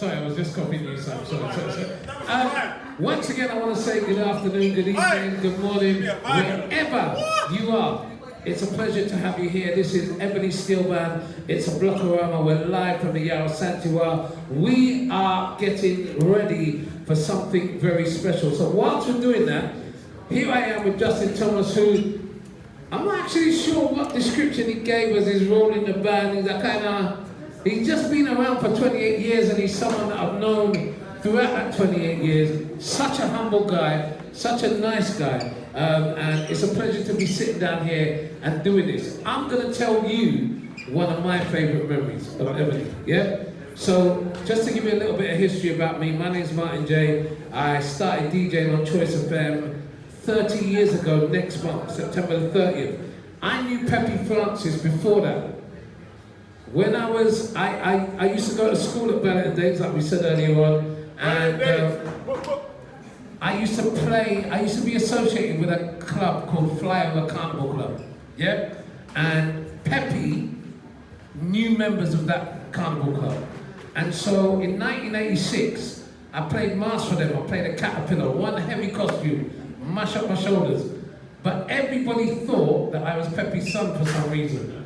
Sorry, I was just copying you, Sam. Sorry. Once again, I want to say good afternoon, good evening, good morning, wherever you are. It's a pleasure to have you here. This is Ebony Steel Band. It's a Blockorama. We're live from the Yao Santiwa. We are getting ready for something very special. So whilst we're doing that, here I am with Justin Thomas, who I'm not actually sure what description he gave as his role in the band. He's just been around for 28 years, and he's someone that I've known throughout that 28 years. Such a humble guy, such a nice guy. And it's a pleasure to be sitting down here and doing this. I'm going to tell you one of my favorite memories of Ebony, yeah? So, just to give you a little bit of history about me, my name's Martin J. I started DJing on Choice FM 30 years ago next month, September the 30th. I knew Peppy Francis before that. When I used to go to school at Bullard Days, like we said earlier on, and I used to be associated with a club called Flyover Carnival Club, yeah? And Peppy knew members of that Carnival Club. And so in 1986, I played mass for them. I played a caterpillar, one heavy costume, mash up my shoulders. But everybody thought that I was Peppy's son for some reason.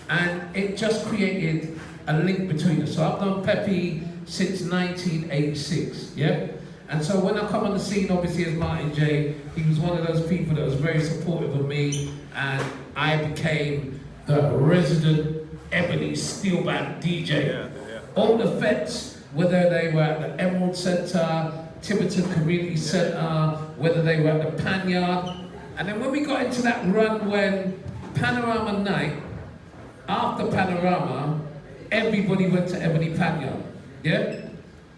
And it just created a link between us. So I've known Peppy since 1986, yeah? And so when I come on the scene, obviously as Martin J, he was one of those people that was very supportive of me, and I became the resident Ebony Steel Band DJ. All the fets, whether they were at the Emerald Centre, Tiverton Community Centre, whether they were at the Panyard. And then when we got into that run when Panorama Night, after Panorama, everybody went to Ebony Panyard, yeah?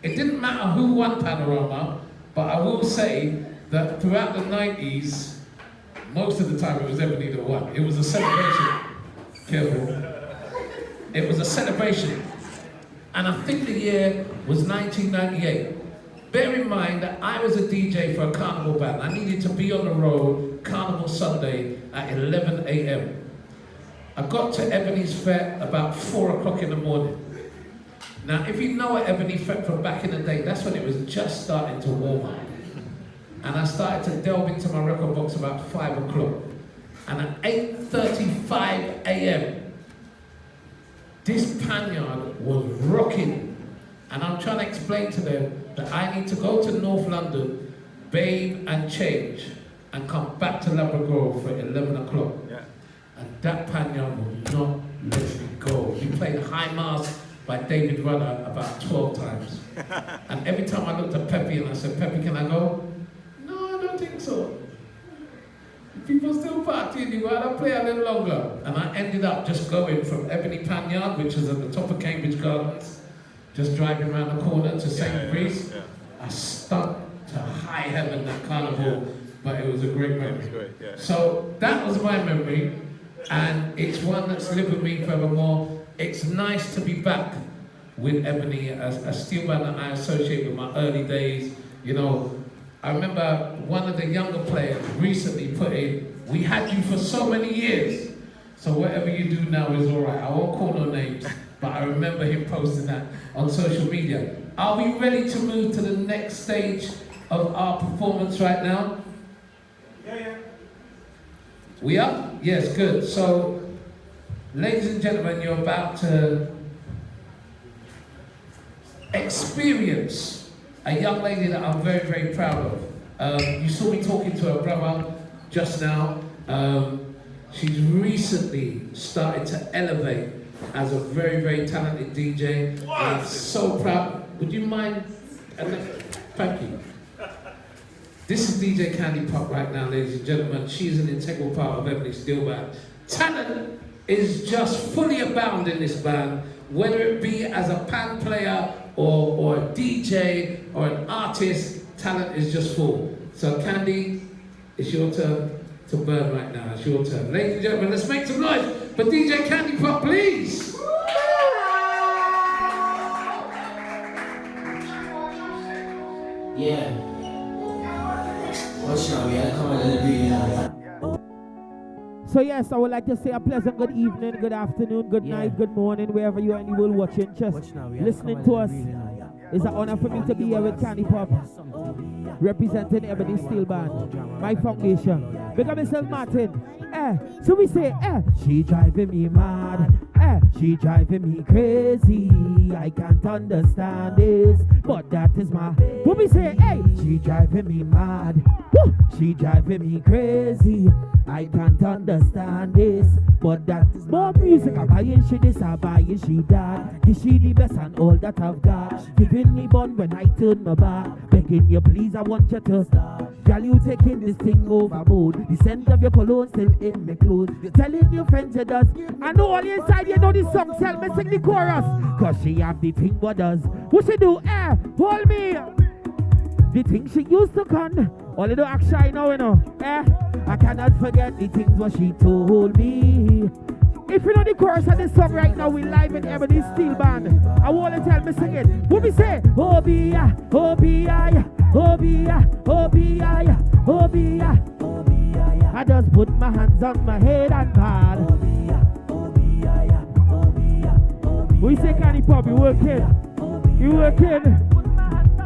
It didn't matter who won Panorama, but I will say that throughout the 90s, most of the time it was Ebony that won. It was a celebration. Careful. It was a celebration. And I think the year was 1998. Bear in mind that I was a DJ for a carnival band. I needed to be on the road Carnival Sunday at 11 a.m. I got to Ebony's Fete about 4 o'clock in the morning. Now, if you know Ebony Fete from back in the day, that's when it was just starting to warm up. And I started to delve into my record box about 5 o'clock. And at 8:35 a.m., this Panyard was rocking. And I'm trying to explain to them that I need to go to North London, bathe and change, and come back to Labrador for 11 o'clock. Yeah. And that Panyard would not let me go. He played High Mass by David Rudder about 12 times. And every time I looked at Peppy and I said, Peppy, can I go? No, I don't think so. People still partying, why don't I play a little longer? And I ended up just going from Ebony Panyard, which is at the top of Cambridge Gardens, just driving around the corner to Sainsbury's. I stuck to high heaven at Carnival, but it was a great memory. So that was my memory, and it's one that's lived with me forevermore. It's nice to be back with Ebony, a steel band that I associate with my early days. You know, I remember one of the younger players recently put in, "We had you for so many years, so whatever you do now is all right." I won't call no names, but I remember him posting that on social media. Are we ready to move to the next stage of our performance right now? Yeah. We are? Yes, good. So, ladies and gentlemen, you're about to experience a young lady that I'm very, very proud of. You saw me talking to her brother just now. She's recently started to elevate as a very, very talented DJ. I'm so proud. Would you mind? Thank you. This is DJ Candy Pop right now, ladies and gentlemen. She's an integral part of Ebony Steel Band. Talent is just fully abound in this band, whether it be as a pan player or a DJ or an artist. Talent is just full. So Candy, it's your turn to burn right now. It's your turn. Ladies and gentlemen, let's make some noise for DJ Candy Pop, please. Yeah. What's up, yeah? Come on, let it be. So yes, I would like to say a pleasant good evening, good afternoon, good night, good morning, wherever you are in the world watching, just listening to us It's an honor for me to be here with Carnival, representing Ebony Steel Band, my foundation. Big up Mr. Martin. So we say, she driving me mad. She driving me crazy. I can't understand this, but that is my. When we say, she driving me mad. Woo! She driving me crazy. I can't understand this, but that is more music. I'm buying she this, I'm buying she that. Is she the best and all that I've got? Giving me bun when I turn my back. Begging you please, I want you to stop. Girl, you taking this thing overboard. The scent of your cologne still in my clothes. You're telling your friends you does. I know all inside you know this song. Tell me sing the chorus. Cause she have the thing what does. What she do? Hold me. The thing she used to con. All you do act shy now, you know. I cannot forget the things what she told me. If you know the chorus of this song right now, we live in Ebony Steel Band. I want to tell me sing it. What we say? Oh be I, oh be I, oh be I, oh be I, oh be I, oh be I. I just put my hands on my head and bad. Oh be I, oh be I, oh be I, oh be I. We say Carnival, you working, you working.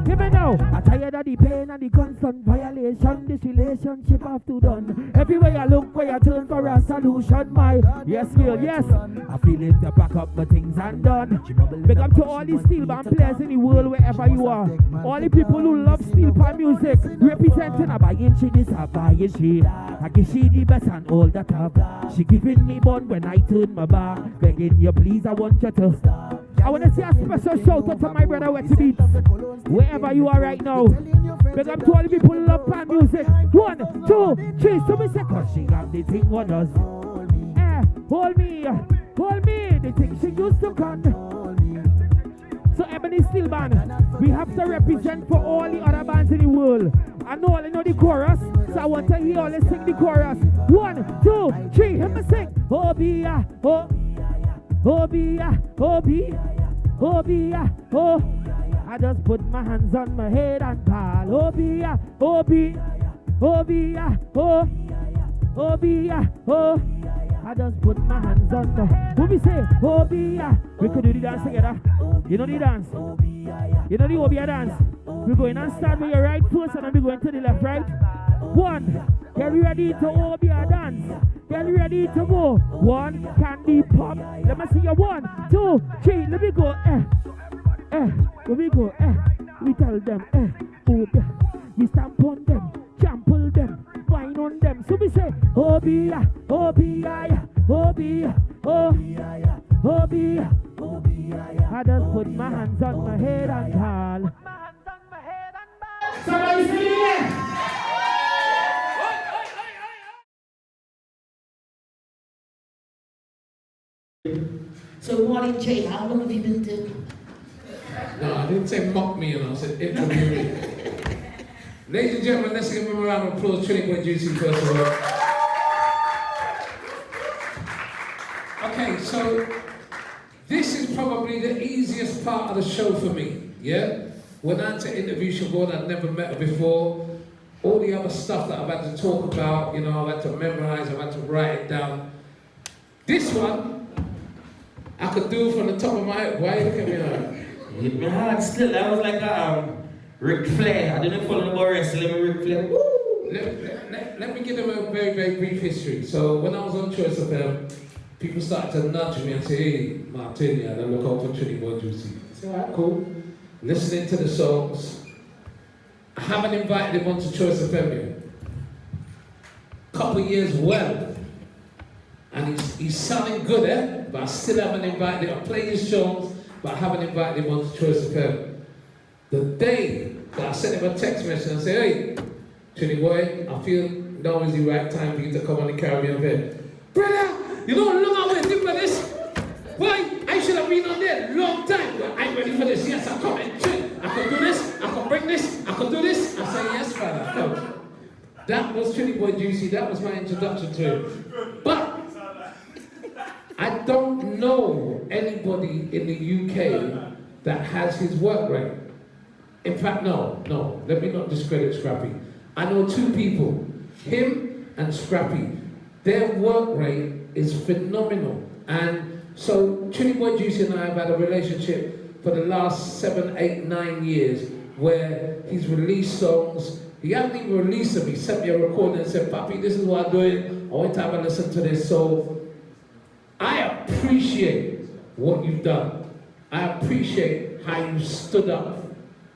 Hear me now. I'm tired of the pain and the constant violation. This relationship have to done. Everywhere I look, where I turn for a solution. My yes, girl, yes. I feel it to pack up my things and done. Big up to all the steel band players in the world, wherever you are. All the people who love steel band music, representing a buying she this, a buying she. I give she the best and all that I've got. She giving me bun when I turn my back. Begging you, please, I want you to stop. I want to say a special shout out to my brother Wetty Beats. Wherever you are right now. Big up to all the people who love pan music. 1, 2, 3. So we say, cause she got the thing what does. Hold me. Hold me. The thing she used to con. So Ebony Steel Band, we have to represent for all the other bands in the world. I know all know the chorus, so I want to hear all sing the chorus. 1, 2, 3. Hear me sing. Oh be ya, oh. Oh be ya, oh be. Oh be ya, oh. I just put my hands on my head and call. Oh be ya, oh be. Oh be ya, oh. Oh be ya, oh. I just put my hands on the. What we say? Oh be ya. We could do the dance together. You know the dance? You know the Obia dance? We're going and start with your right first and then we're going to the left, right? 1. Get ready to Obia dance. Get ready to go. 1, candy pop. Let me see you. 1, 2, 3. Let me go. Let me go. We tell them. Obia. We stamp on them. Trample them. Wine on them. So we say, Obia, Obia, Obia, Obia, Obia. I just put my hands on my head and call. Somebody sing it again. So morning, Jay, how long have you been doing? No, I didn't say mock me, I said interview me. Ladies and gentlemen, let's give him a round of applause. Trinity Boy Juicy, first of all. Okay, so this is probably the easiest part of the show for me, yeah? When I had to interview Siobhan, I'd never met her before. All the other stuff that I've had to talk about, you know, I've had to memorize, I've had to write it down. This one, I could do from the top of my head. Why are you looking at me now? Hit me hard still. That was like a Ric Flair. I didn't follow about wrestling. Ric Flair. Woo! Let me give them a very, very brief history. So when I was on Choice FM, people started to nudge me and say, hey, Martin, yeah, then look out for Trinity Boy Juicy. I said, all right, cool. Listening to the songs. I haven't invited him onto Choice FM yet. Couple years well. And he's sounding good, but I still haven't invited him. I play his songs, but I haven't invited him onto Choice FM. The day that I sent him a text message and say, hey, Trinity Boy, I feel now is the right time for you to come on the Caribbean bed. Brother, you know how long I waited for this? Why? I should have been on there long time. I'm ready for this. Yes, I'm coming. I can do this. I can bring this. I can do this. I say, yes, father. Come. That was Trinity Boy Juicy. That was my introduction to him. But I don't know anybody in the UK that has his work rate. In fact, no. Let me not discredit Scrappy. I know 2 people, him and Scrappy. Their work rate is phenomenal. And so Trinity Boy Juicy and I have had a relationship for the last 7, 8, 9 years, where he's released songs. He hasn't even released them. He sent me a recording and said, Papi, this is what I'm doing. I want to have a listen to this. So I appreciate what you've done. I appreciate how you stood up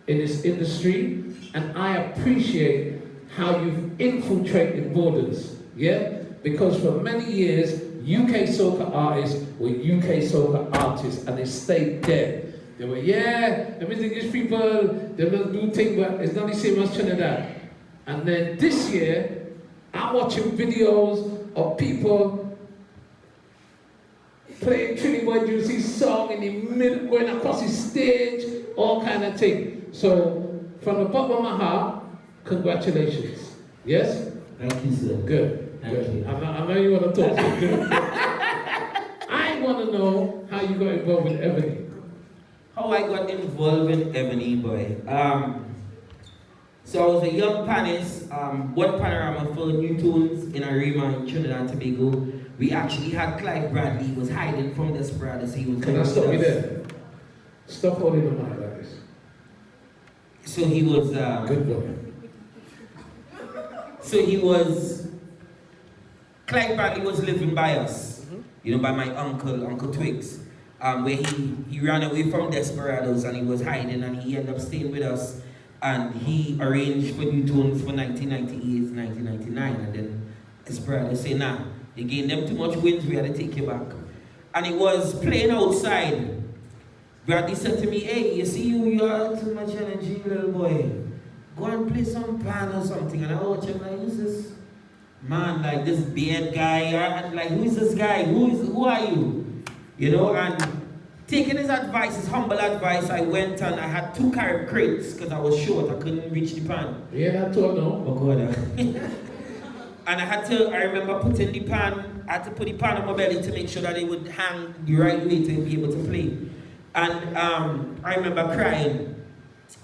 in this industry, and I appreciate how you've infiltrated borders, yeah? Because for many years, UK soca artists were UK soca artists, and they stayed there. They were, yeah, I mean, the English people, they don't do things, but it's not the same as Trinidad. And then this year, I'm watching videos of people playing Trinidad Juicy's song in the middle, going across the stage, all kind of thing. So, from the bottom of my heart, congratulations. Yes? Thank you, sir. Good. Thank Good. you. I know you want to talk. So good. I want to know how you got involved with Ebony. How I got involved with Ebony, boy. So I was a young panist, one panorama for new tunes in Arima in Trinidad and Tobago. We actually had Clive Bradley. He was hiding from Desperados. He was. Can I stop you there? Stop holding the mic like this. So he was. Good boy. So he was. Clive Bradley was living by us, you know, by my Uncle Twigs, where he ran away from Desperados and he was hiding, and he ended up staying with us, and he arranged for new tunes for 1998, 1999, and then Desperados said, nah, you gained them too much wins, we had to take you back. And it was playing outside. Bradley said to me, hey, you see you have too much energy, little boy. Go and play some pan or something. And I watch him like, who's this man, like this beard guy? And like, who is this guy? Who are you? You know, and taking his advice, his humble advice, I went and I had 2 carrot crates because I was short, I couldn't reach the pan. Yeah, that's all, no? Oh God. And I remember putting the pan, I had to put the pan on my belly to make sure that it would hang the right way to be able to play. And I remember crying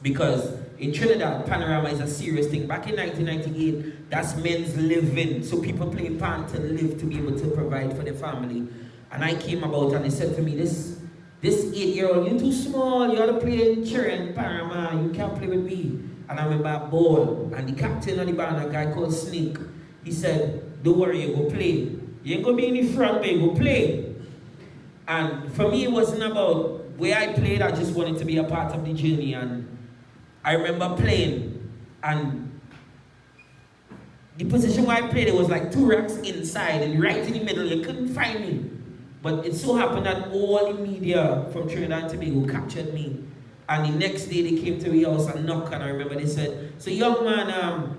because in Trinidad, panorama is a serious thing. Back in 1998, that's men's living. So people play pan to live, to be able to provide for their family. And I came about and they said to me, this 8-year-old, you're too small, you ought to play in children, panorama, you can't play with me. And I remember a ball, and the captain of the band, a guy called Snake, he said, don't worry, you go play. You ain't gonna be in the front, but you go play. And for me, it wasn't about where I played, I just wanted to be a part of the journey. And I remember playing, and the position where I played, it was like 2 racks inside, and right in the middle, you couldn't find me. But it so happened that all the media from Trinidad and Tobago captured me. And the next day, they came to my house and knocked, and I remember they said, so young man,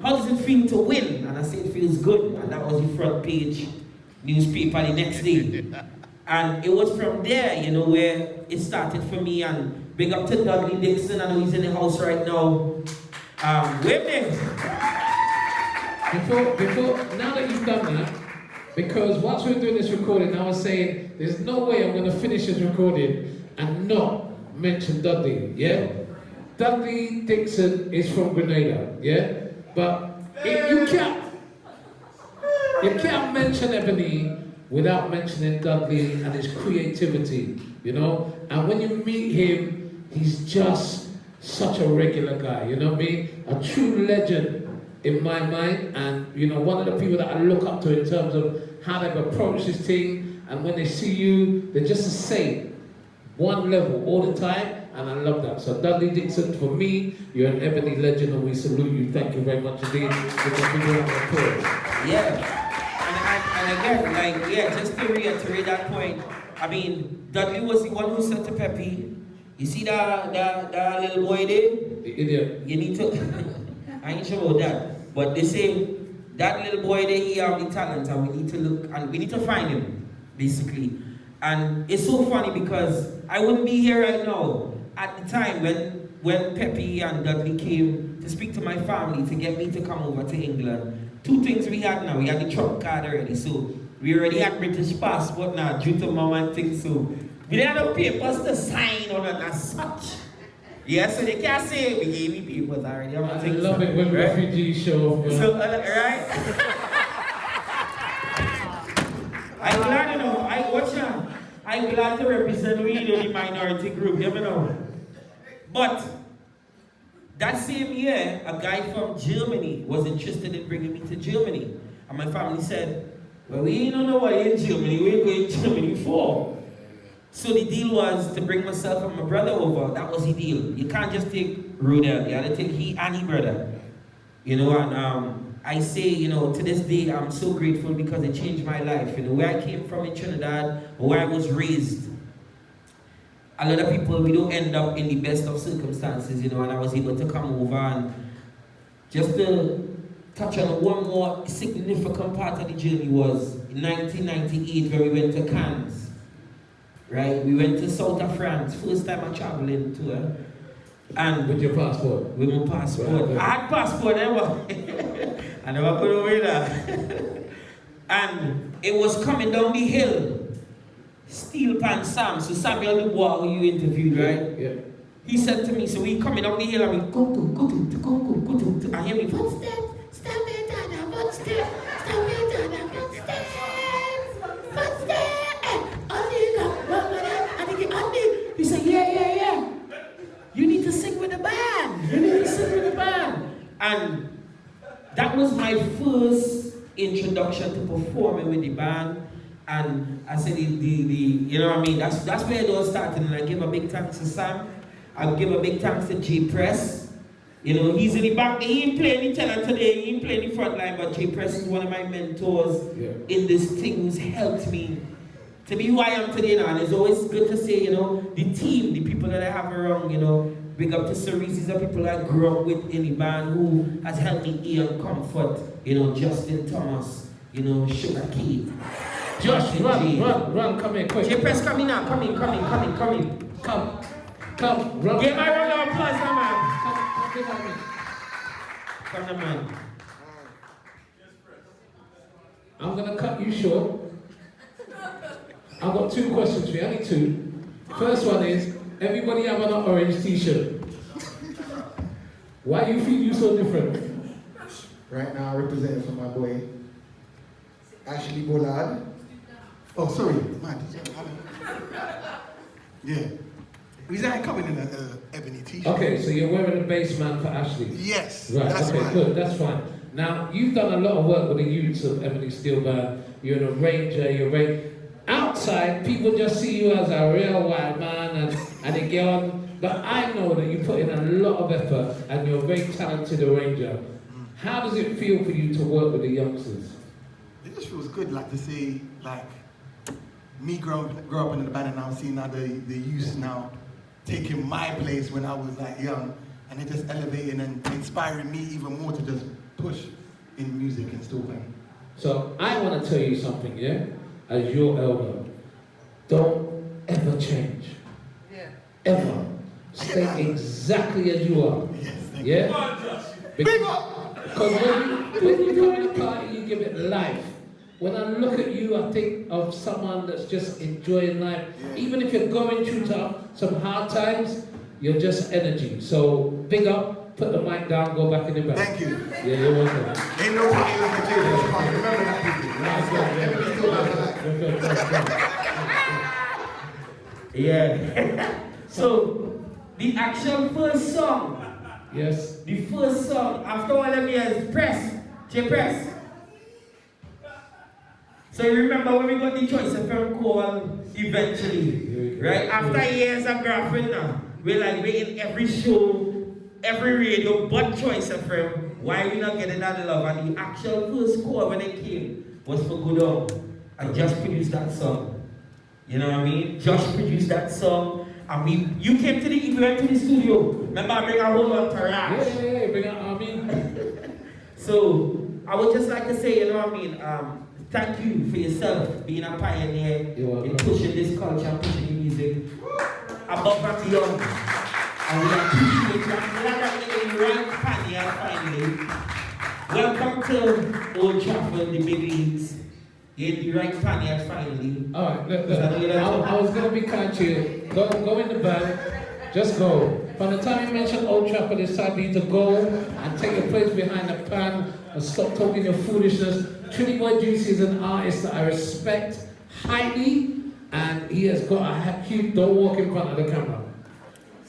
how does it feel to win? And I said, it feels good. And that was the front page newspaper the next day. And it was from there, you know, where it started for me. And big up to Dudley Dixon, I know he's in the house right now. Wait there. Before, now that you've done that, because once we're doing this recording, I was saying, there's no way I'm going to finish this recording and not mention Dudley, yeah? Dudley Dixon is from Grenada, yeah? But you can't mention Ebony without mentioning Dudley and his creativity, you know? And when you meet him, he's just such a regular guy, you know what I mean? A true legend in my mind, and you know, one of the people that I look up to in terms of how they've approached this thing, and when they see you, they're just the same, one level all the time, and I love that. So Dudley Dixon, for me, you're an Ebony legend, and we salute you. Thank you very much indeed. Yeah, and again, like, yeah, just to reiterate that point, I mean, Dudley was the one who said to Pepe, you see that little boy there? The idiot. You need to, I ain't sure about that, but they say, that little boy there, he have the talent, and we need to look, and we need to find him, basically. And it's so funny because I wouldn't be here right now at the time when Pepe and Dudley came to speak to my family to get me to come over to England. 2 things we had now. We had the truck card already, so we already had British passport now due to mom and things, so we didn't have no papers to sign on it as such. Yeah, so they can't say we gave me papers already. I love it when refugees show up. So, right? I'm glad to represent we, the minority group, you know. But that same year, a guy from Germany was interested in bringing me to Germany. And my family said, well, we don't know what in Germany, we're going to Germany for. So the deal was to bring myself and my brother over. That was the deal. You can't just take Rudel, you had to take he and his brother. You know, and I say, you know, to this day, I'm so grateful because it changed my life. You know, where I came from in Trinidad, where I was raised, a lot of people, we don't end up in the best of circumstances, you know, and I was able to come over and just to touch on one more significant part of the journey was in 1998 where we went to Cannes, right? We went to south of France, first time I traveled into it. And with your passport? With my passport. Right. I had passport, I never put away that. And it was coming down the hill. Steel Pan Sam, so Samuel Dubois, who you interviewed, right? Yeah. He said to me, so we coming down the hill and we go. I hear me, footsteps, step it down, footsteps, step it down, footsteps, footsteps. He said, yeah. You need to sing with the band. And that was my first introduction to performing with the band. And I said, you know what I mean? That's where it all started. And I give a big thanks to Sam. I give a big thanks to J Press. You know, he's in the back. He ain't playing the tenor today. He ain't playing the front line. But J Press is one of my mentors in this thing who's helped me to be who I am today now. And it's always good to say, you know, the team, the people that I have around, you know, big up to Cerise. These are people I grew up with in the band who has helped me Ian Comfort, you know, Justin Thomas, you know, Sugar Key. Josh, run, come here, quick. J Press, come in now, come in. Come, run. Give my round of applause now, man. Come on, man. I'm gonna cut you short. I've got 2 questions for you, only 2. First one is, everybody have an orange t-shirt. Why do you feel you so different? Right now, representing for my boy, Ashley Bullard. Oh, sorry, man. Yeah. He's not coming in an ebony t-shirt. Okay, so you're wearing a bass man for Ashley? Yes, right, that's okay, right. Good, that's fine. Now, you've done a lot of work with the youths of Ebony Steel Band. You're an arranger, outside, people just see you as a real wild man and a girl. But I know that you put in a lot of effort and you're a very talented arranger. How does it feel for you to work with the youngsters? It just feels good, like to see, like, me grow up in the band and now seeing now the youth now taking my place when I was like young, and it just elevating and inspiring me even more to just push in music and still playing. So I want to tell you something, yeah? As your elder, don't ever change. Yeah. Ever. Stay exactly as you are. Yes, thank you. Big up! Because when you come in a party, you give it life. When I look at you, I think of someone that's just enjoying life. Yeah. Even if you're going through some hard times, you're just energy. So big up, put the mic down, go back in the back. Thank you. Yeah, you're welcome. Ain't no party like a jail. Remember that, people. Yeah. So, the actual first song. Yes. The first song, after all them years, J Press. So you remember when we got the Choice FM call eventually, right? After years of graphing now, we're in every show, every radio, but Choice FM. Why we not getting that love? And the actual first call when it came was for Good On. I just produced that song. You know what I mean? Josh produced that song. And you came to we went to the studio. Remember I bring a whole entourage. Yeah, bring out Army. So I would just like to say, you know what I mean? Thank you for yourself being a pioneer in pushing this culture and pushing the music above and beyond. And we appreciate you. I'm glad that you're in the right pioneer finally. Welcome to Old Trafford, the big leagues. You're in the right pioneer finally. Alright, look. I was going to be kind to you. Go in the band. Just go. By the time you mention Old Trafford, it's time for you to go and take your place behind the pan and stop talking your foolishness. Trinity Boy Juicy is an artist that I respect highly, and he has got a cute. Don't walk in front of the camera.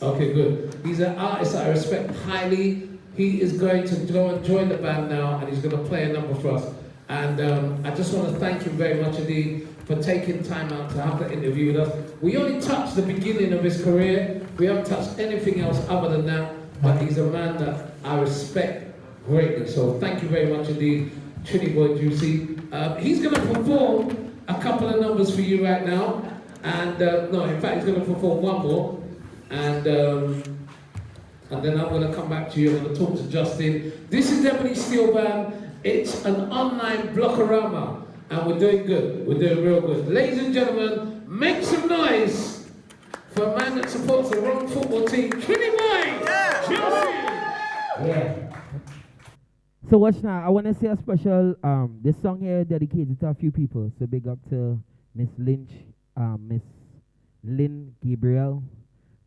Okay, good. He's an artist that I respect highly. He is going to go and join the band now, and he's going to play a number for us. And I just want to thank him very much indeed for taking time out to have the interview with us. We only touched the beginning of his career. We haven't touched anything else other than that, but he's a man that I respect greatly. So thank you very much indeed, Trinity Boy Juicy. He's going to perform a couple of numbers for you right now. And no, in fact, he's going to perform one more. And then I'm going to come back to you. I'm going to talk to Justin. This is Ebony Steel Band. It's an online blockorama. And we're doing good. We're doing real good. Ladies and gentlemen, make some noise for a man that supports the wrong football team, Trinity Boy! Yeah. So watch now. I want to say a special, this song here dedicated to a few people. So big up to Miss Lynch, Miss Lynn Gabriel.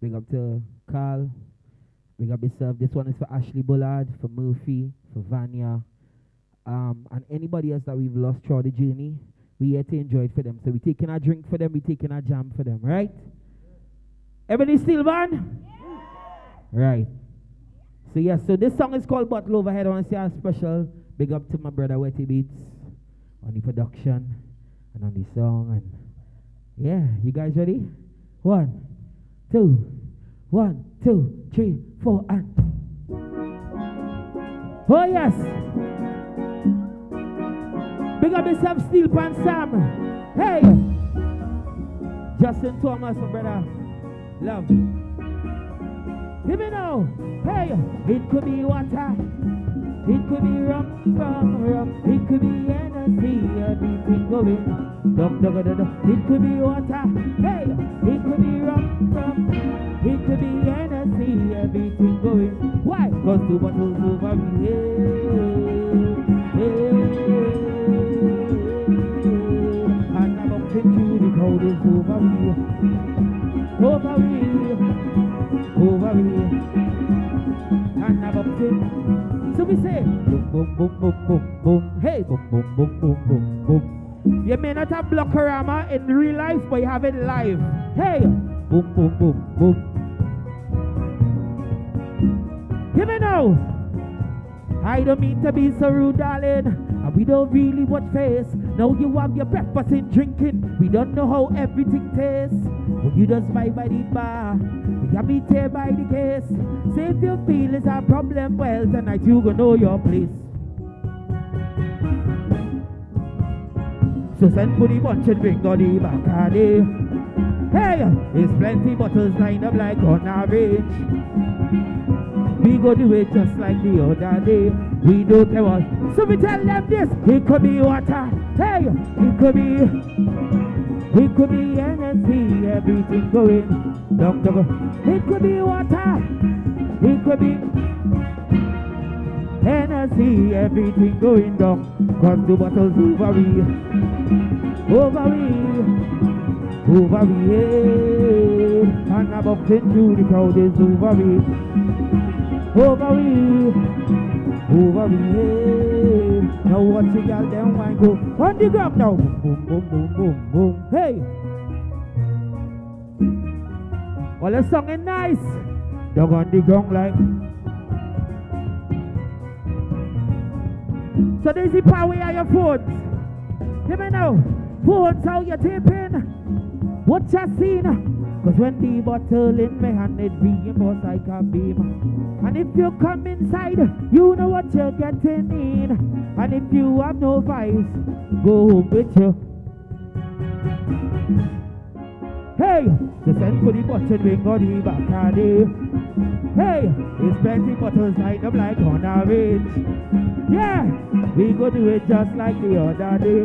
Big up to Carl. Big up yourself. This one is for Ashley Bullard, for Murphy, for Vanya. And anybody else that we've lost throughout the journey, we here to enjoy it for them. So we're taking a drink for them, we're taking a jam for them, right? Ebony Steel Band? Right. So yes, so this song is called Bottle Overhead. I want to say a special big up to my brother Wetty Beats on the production and on the song. And yeah, you guys ready? 1, 2, 1, 2, 3, 4, and oh yes! Big up yourself, Steel Pan Sam. Hey! Justin Thomas, my brother. Love. Hear me now. Hey! It could be water. It could be rum. It could be energy. Everything going. It could be water. Hey! It could be rum. It could be energy. Everything going. Why? Cause 2 bottles over here. And I'm up to the crowd is over here. And I'm up to. So we say boom, boom, boom, boom, boom, boom. Hey, boom, boom, boom, boom, boom, boom. You may not have blockorama in real life, but you have it live. Hey, boom, boom, boom, boom. Hear me now. I don't mean to be so rude, darling, and we don't really watch face. Now you have your breakfast in drinking. We don't know how everything tastes. But you just buy by the bar. We have it here by the case. Say if you feel it's a problem, well, tonight you gonna know your place. So send for the bunch and bring on the Bacardi. Hey, there's plenty bottles lined up like on average. We go do it just like the other day. We don't care what. So we tell them this. It could be water. Hey, it could be energy. Everything going. It could be water. It could be energy. Everything going down. Cause 2 bottles over we. And I'm up into the crowd is over we. Over here. Now watch the girl them wine go on the ground now. Boom, boom, boom, boom, boom. Hey. Well, the song is nice. Dog on the ground like. So there's the power of your phones. Hear me now. Phones how you taping. What you seen? Cause when the bottle in my hand, it reinforces like a beam. And if you come inside, you know what you're getting in. And if you have no vibes, go home with you. Hey, so send for the bottle, bring on the Bacardi. Hey, there's plenty bottles lined up like on a ridge. Yeah, we go do it just like the other day.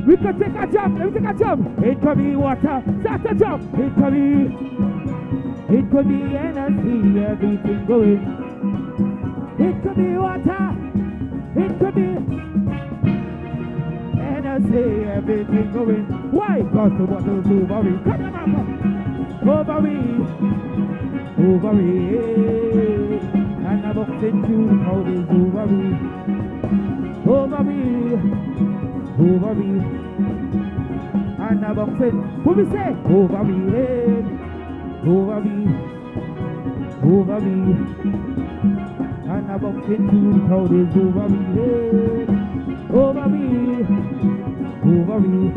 We could take a jump, let me take a jump. It could be water, start a jump. It could be energy, everything going. It could be water, it could be energy, everything going. Why? Cause 2 bottles over me. Come on, over me. And I'm up into the crowd is over me. And I'm up in, what we say? Over me. over me. And I bump into the crowd is over me, hey. Over me, over me.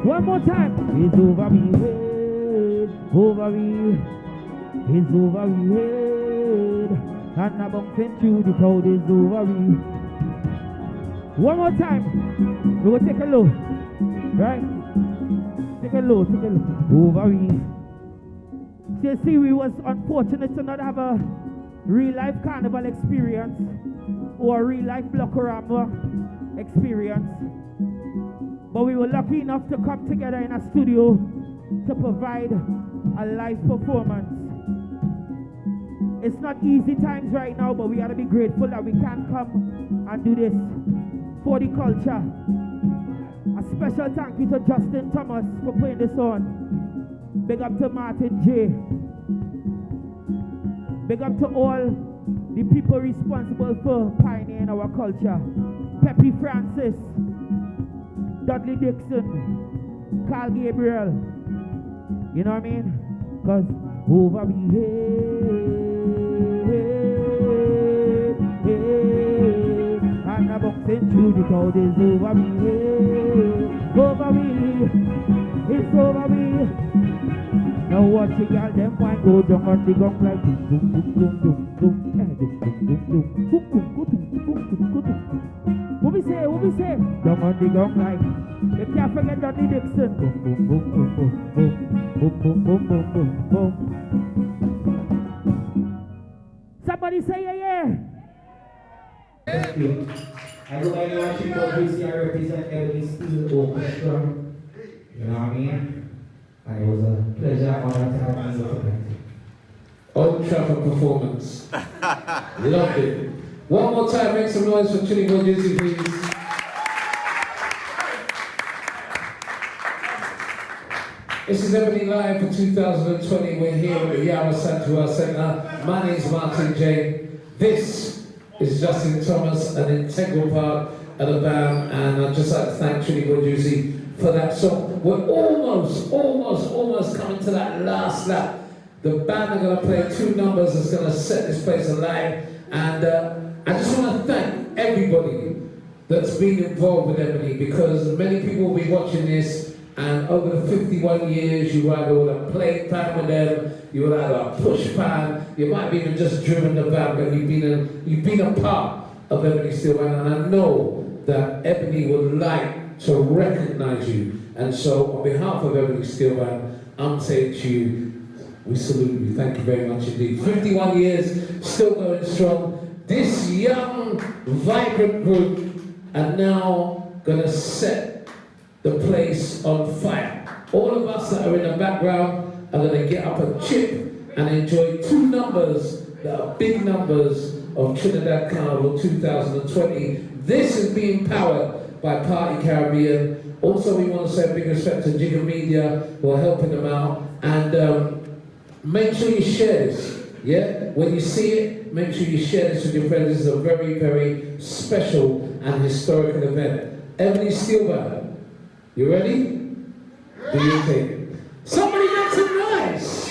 One more time, it's over me, hey. Over me, it's over me, hey. And I bump into the crowd is over me. One more time, we will take a look, right? Take a look, over me. See, we was unfortunate to not have a real life carnival experience or a real life Blockorama experience. But we were lucky enough to come together in a studio to provide a live performance. It's not easy times right now, but we gotta be grateful that we can come and do this for the culture. A special thank you to Justin Thomas for putting this on. Big up to Martin J. Big up to all the people responsible for pioneering our culture. Pepe Francis, Dudley Dixon, Carl Gabriel. You know what I mean? Cause over me, hey, and I bumped into the crowd is over me, over me, it's over me. Now watch the girl them wine go down on the gong like boom boom boom boom boom boom boom boom boom. What we say? Down on the gong like. You can't forget Dudley Dixon. Boom boom boom boom boom boom boom boom boom boom. Somebody say yeah. Thank you. I go by the watching Bullard, I represent Ebony Steel Orchestra. You know what I mean? And it was a pleasure, honor to have you tonight. Old Trafford performance. Loved it. One more time, make some noise for Chili Bullard, please. This is Ebony Live for 2020. We're here at the Yara Santua Centre. My name's Martin J. This is Justin Thomas, an integral part of the band, and I'd just like to thank Chili Bullard for that song. We're almost coming to that last lap. The band are going to play 2 numbers that's going to set this place alive, and I just want to thank everybody that's been involved with Ebony, because many people will be watching this, and over the 51 years you either would have played pan with them, you would have a push pan, you might have even just driven the van, but you've been a part of Ebony Steel Band, and I know that Ebony would like to recognize you. And so on behalf of Ebony Steel Band, I'm saying to you, we salute you. Thank you very much indeed. 51 years, still going strong. This young, vibrant group are now gonna set the place on fire. All of us that are in the background are gonna get up a chip and enjoy 2 numbers that are big numbers of Trinidad Carnival 2020. This is being powered by Party Caribbean. Also, we want to say a big respect to Jigger Media who are helping them out. And make sure you share this. Yeah? When you see it, make sure you share this with your friends. This is a very, very special and historical event. Ebony Steel Band, you ready? Do your thing. Somebody make some noise!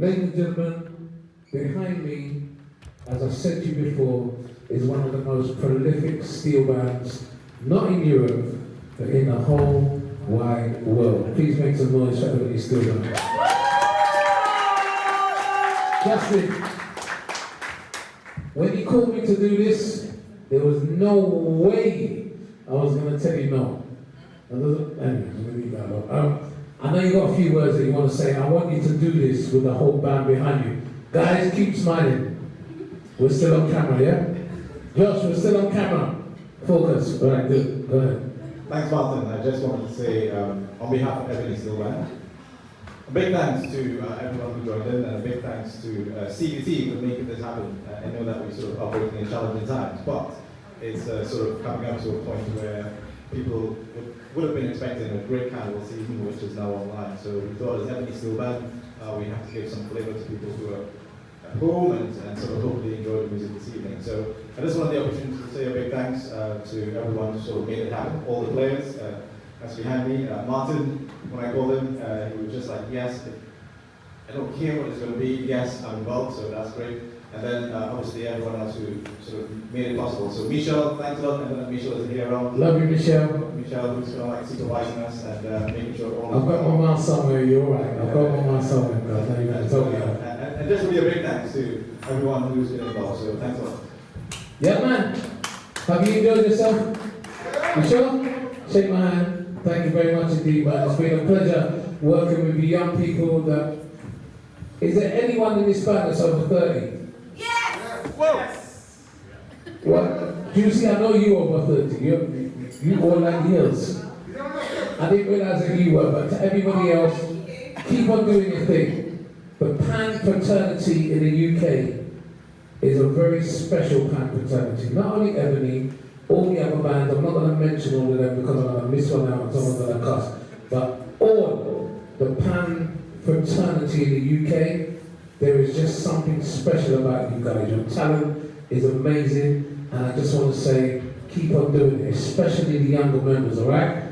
Ladies and gentlemen, behind me, as I said to you before, is one of the most prolific steel bands, not in Europe, but in the whole wide world. Please make some noise for Ebony Steel Band. Justin, when he called me to do this, there was no way I was going to tell you no. Anyway, I know you got a few words that you want to say. I want you to do this with the whole band behind you. Guys, keep smiling. We're still on camera, yeah? Josh, we're still on camera. Focus. All right, good. Go ahead. Thanks, Martin. I just wanted to say, on behalf of Ebony Steel Band, a big thanks to everyone who joined in, and a big thanks to CBT for making this happen. I know that we sort of operating in challenging times, but it's sort of coming up to a point where people would have been expecting a great carnival season, which is now online. So we thought as Ebony Steel Band, we have to give some flavour to people who are at home and sort of hopefully enjoy the music this evening. So I just wanted the opportunity to say a big thanks to everyone who sort of made it happen, all the players. That's behind me. Martin, when I called him, he was just like, yes, I don't care what it's going to be, yes, I'm involved, so that's great. And then obviously everyone else who sort of made it possible. So Michelle, thanks a lot, and Michelle is here around. Love you, Michelle. Michelle, who's going to like supervising us and making sure all. I've got my mouth somewhere, you're all right. I've got my mouth somewhere, but no, you're not talking about. And just really a big thanks to everyone who's been involved, so thanks a lot. Yeah, man. Have you enjoyed yourself? You sure? Shake my hand. Thank you very much indeed, man. It's been a pleasure working with you young people that... Is there anyone in this band that's over 30? Yes! Whoa! What? Juicy, I know you over 30. You all like heels. I didn't realize that you were, but to everybody else, keep on doing your thing. The Pan fraternity in the UK is a very special Pan fraternity. Not only Ebony, all the other bands, I'm not going to mention all of them because I'm going to miss one out and someone's going to cuss, but all the Pan fraternity in the UK, there is just something special about you guys. Your talent is amazing, and I just want to say, keep on doing it, especially the younger members, all right?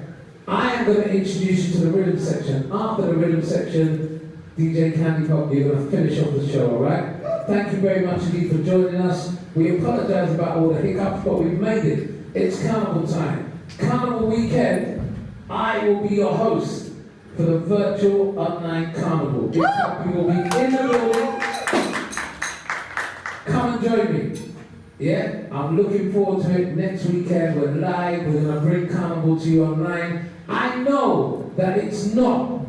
I am going to introduce you to the rhythm section. After the rhythm section, DJ Candy Pop, you're going to finish off the show, all right? Thank you very much indeed for joining us. We apologize about all the hiccups, but we've made it. It's Carnival time. Carnival weekend, I will be your host for the virtual online Carnival. We will be in the building. Come and join me. Yeah, I'm looking forward to it. Next weekend, we're live. We're going to bring Carnival to you online. I know that it's not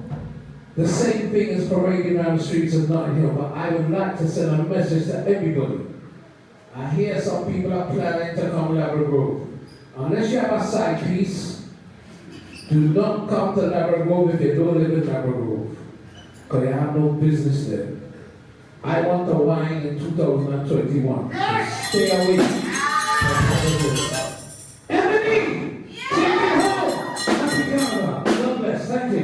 the same thing as parading around the streets of Notting Hill, but I would like to send a message to everybody. I hear some people are planning to come to Labrador Grove. Unless you have a side piece, do not come to Labrador Grove if you don't live in Labrador Grove, because you have no business there. I want to wine in 2021. So stay away. Ebony! Take it home! Happy Carnival. God bless. Thank you.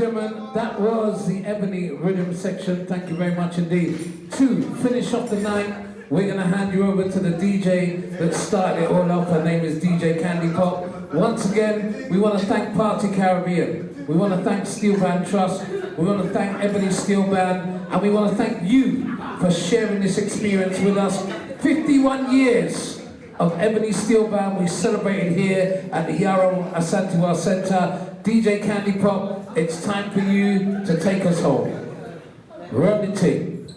gentlemen, that was the Ebony Rhythm section. Thank you very much indeed. To finish off the night, we're going to hand you over to the DJ that started it all off. Her name is DJ Candy Pop. Once again, we want to thank Party Caribbean. We want to thank Steel Band Trust. We want to thank Ebony Steel Band. And we want to thank you for sharing this experience with us. 51 years of Ebony Steel Band. We celebrated here at the Yaro Asantewa Center. DJ Candy Pop, it's time for you to take us home. Run the tape.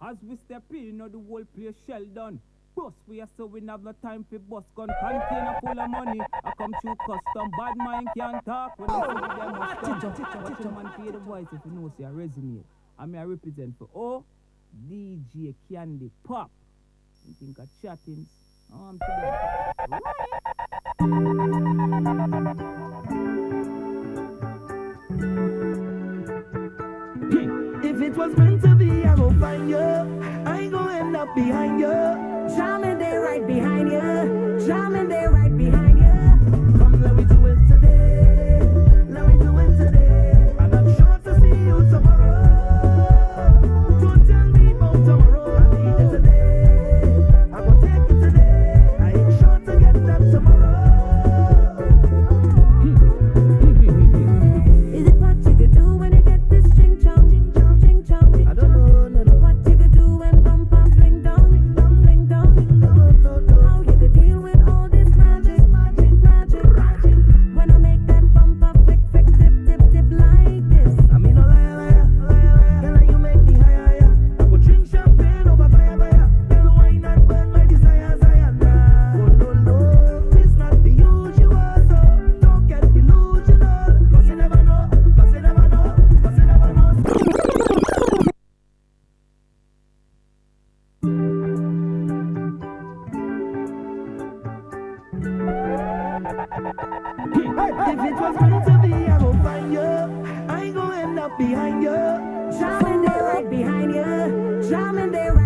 As we step in, you know the whole place shell done. Bus we are so we have no time for bus gun. Container full of money, I come through custom. Bad mind can't talk when I see them must come. Watch a man for the voice if you know see a resonate. I mean I represent for O DJ Candy Pop. You think of chattings? Oh, I'm If it was meant to be, I gon' find you. I ain't gon' end up behind you. Jamming they right behind you. Jamming they right behind you. Come, let me do it today. Let me do it today. And I'm sure to see you tomorrow. Don't tell me about tomorrow. I need it today. I gon' take it today. I ain't sure to get that tomorrow. Is it what you could do when you get this ching chong? I don't know, no, no. What you could do when bumper fling down? How you could deal with all this magic? When I make that bumper flick, tip like this. I mean, no lie. Girl, you make me higher. I go drink champagne over fire. Girl, wine and burn my desires. Oh, no, it's not the usual, so don't get delusional. Cause you never know. If it was meant to be, I gon' find you. I ain't gon' end up behind you. Jamming they right behind you. Jamming they right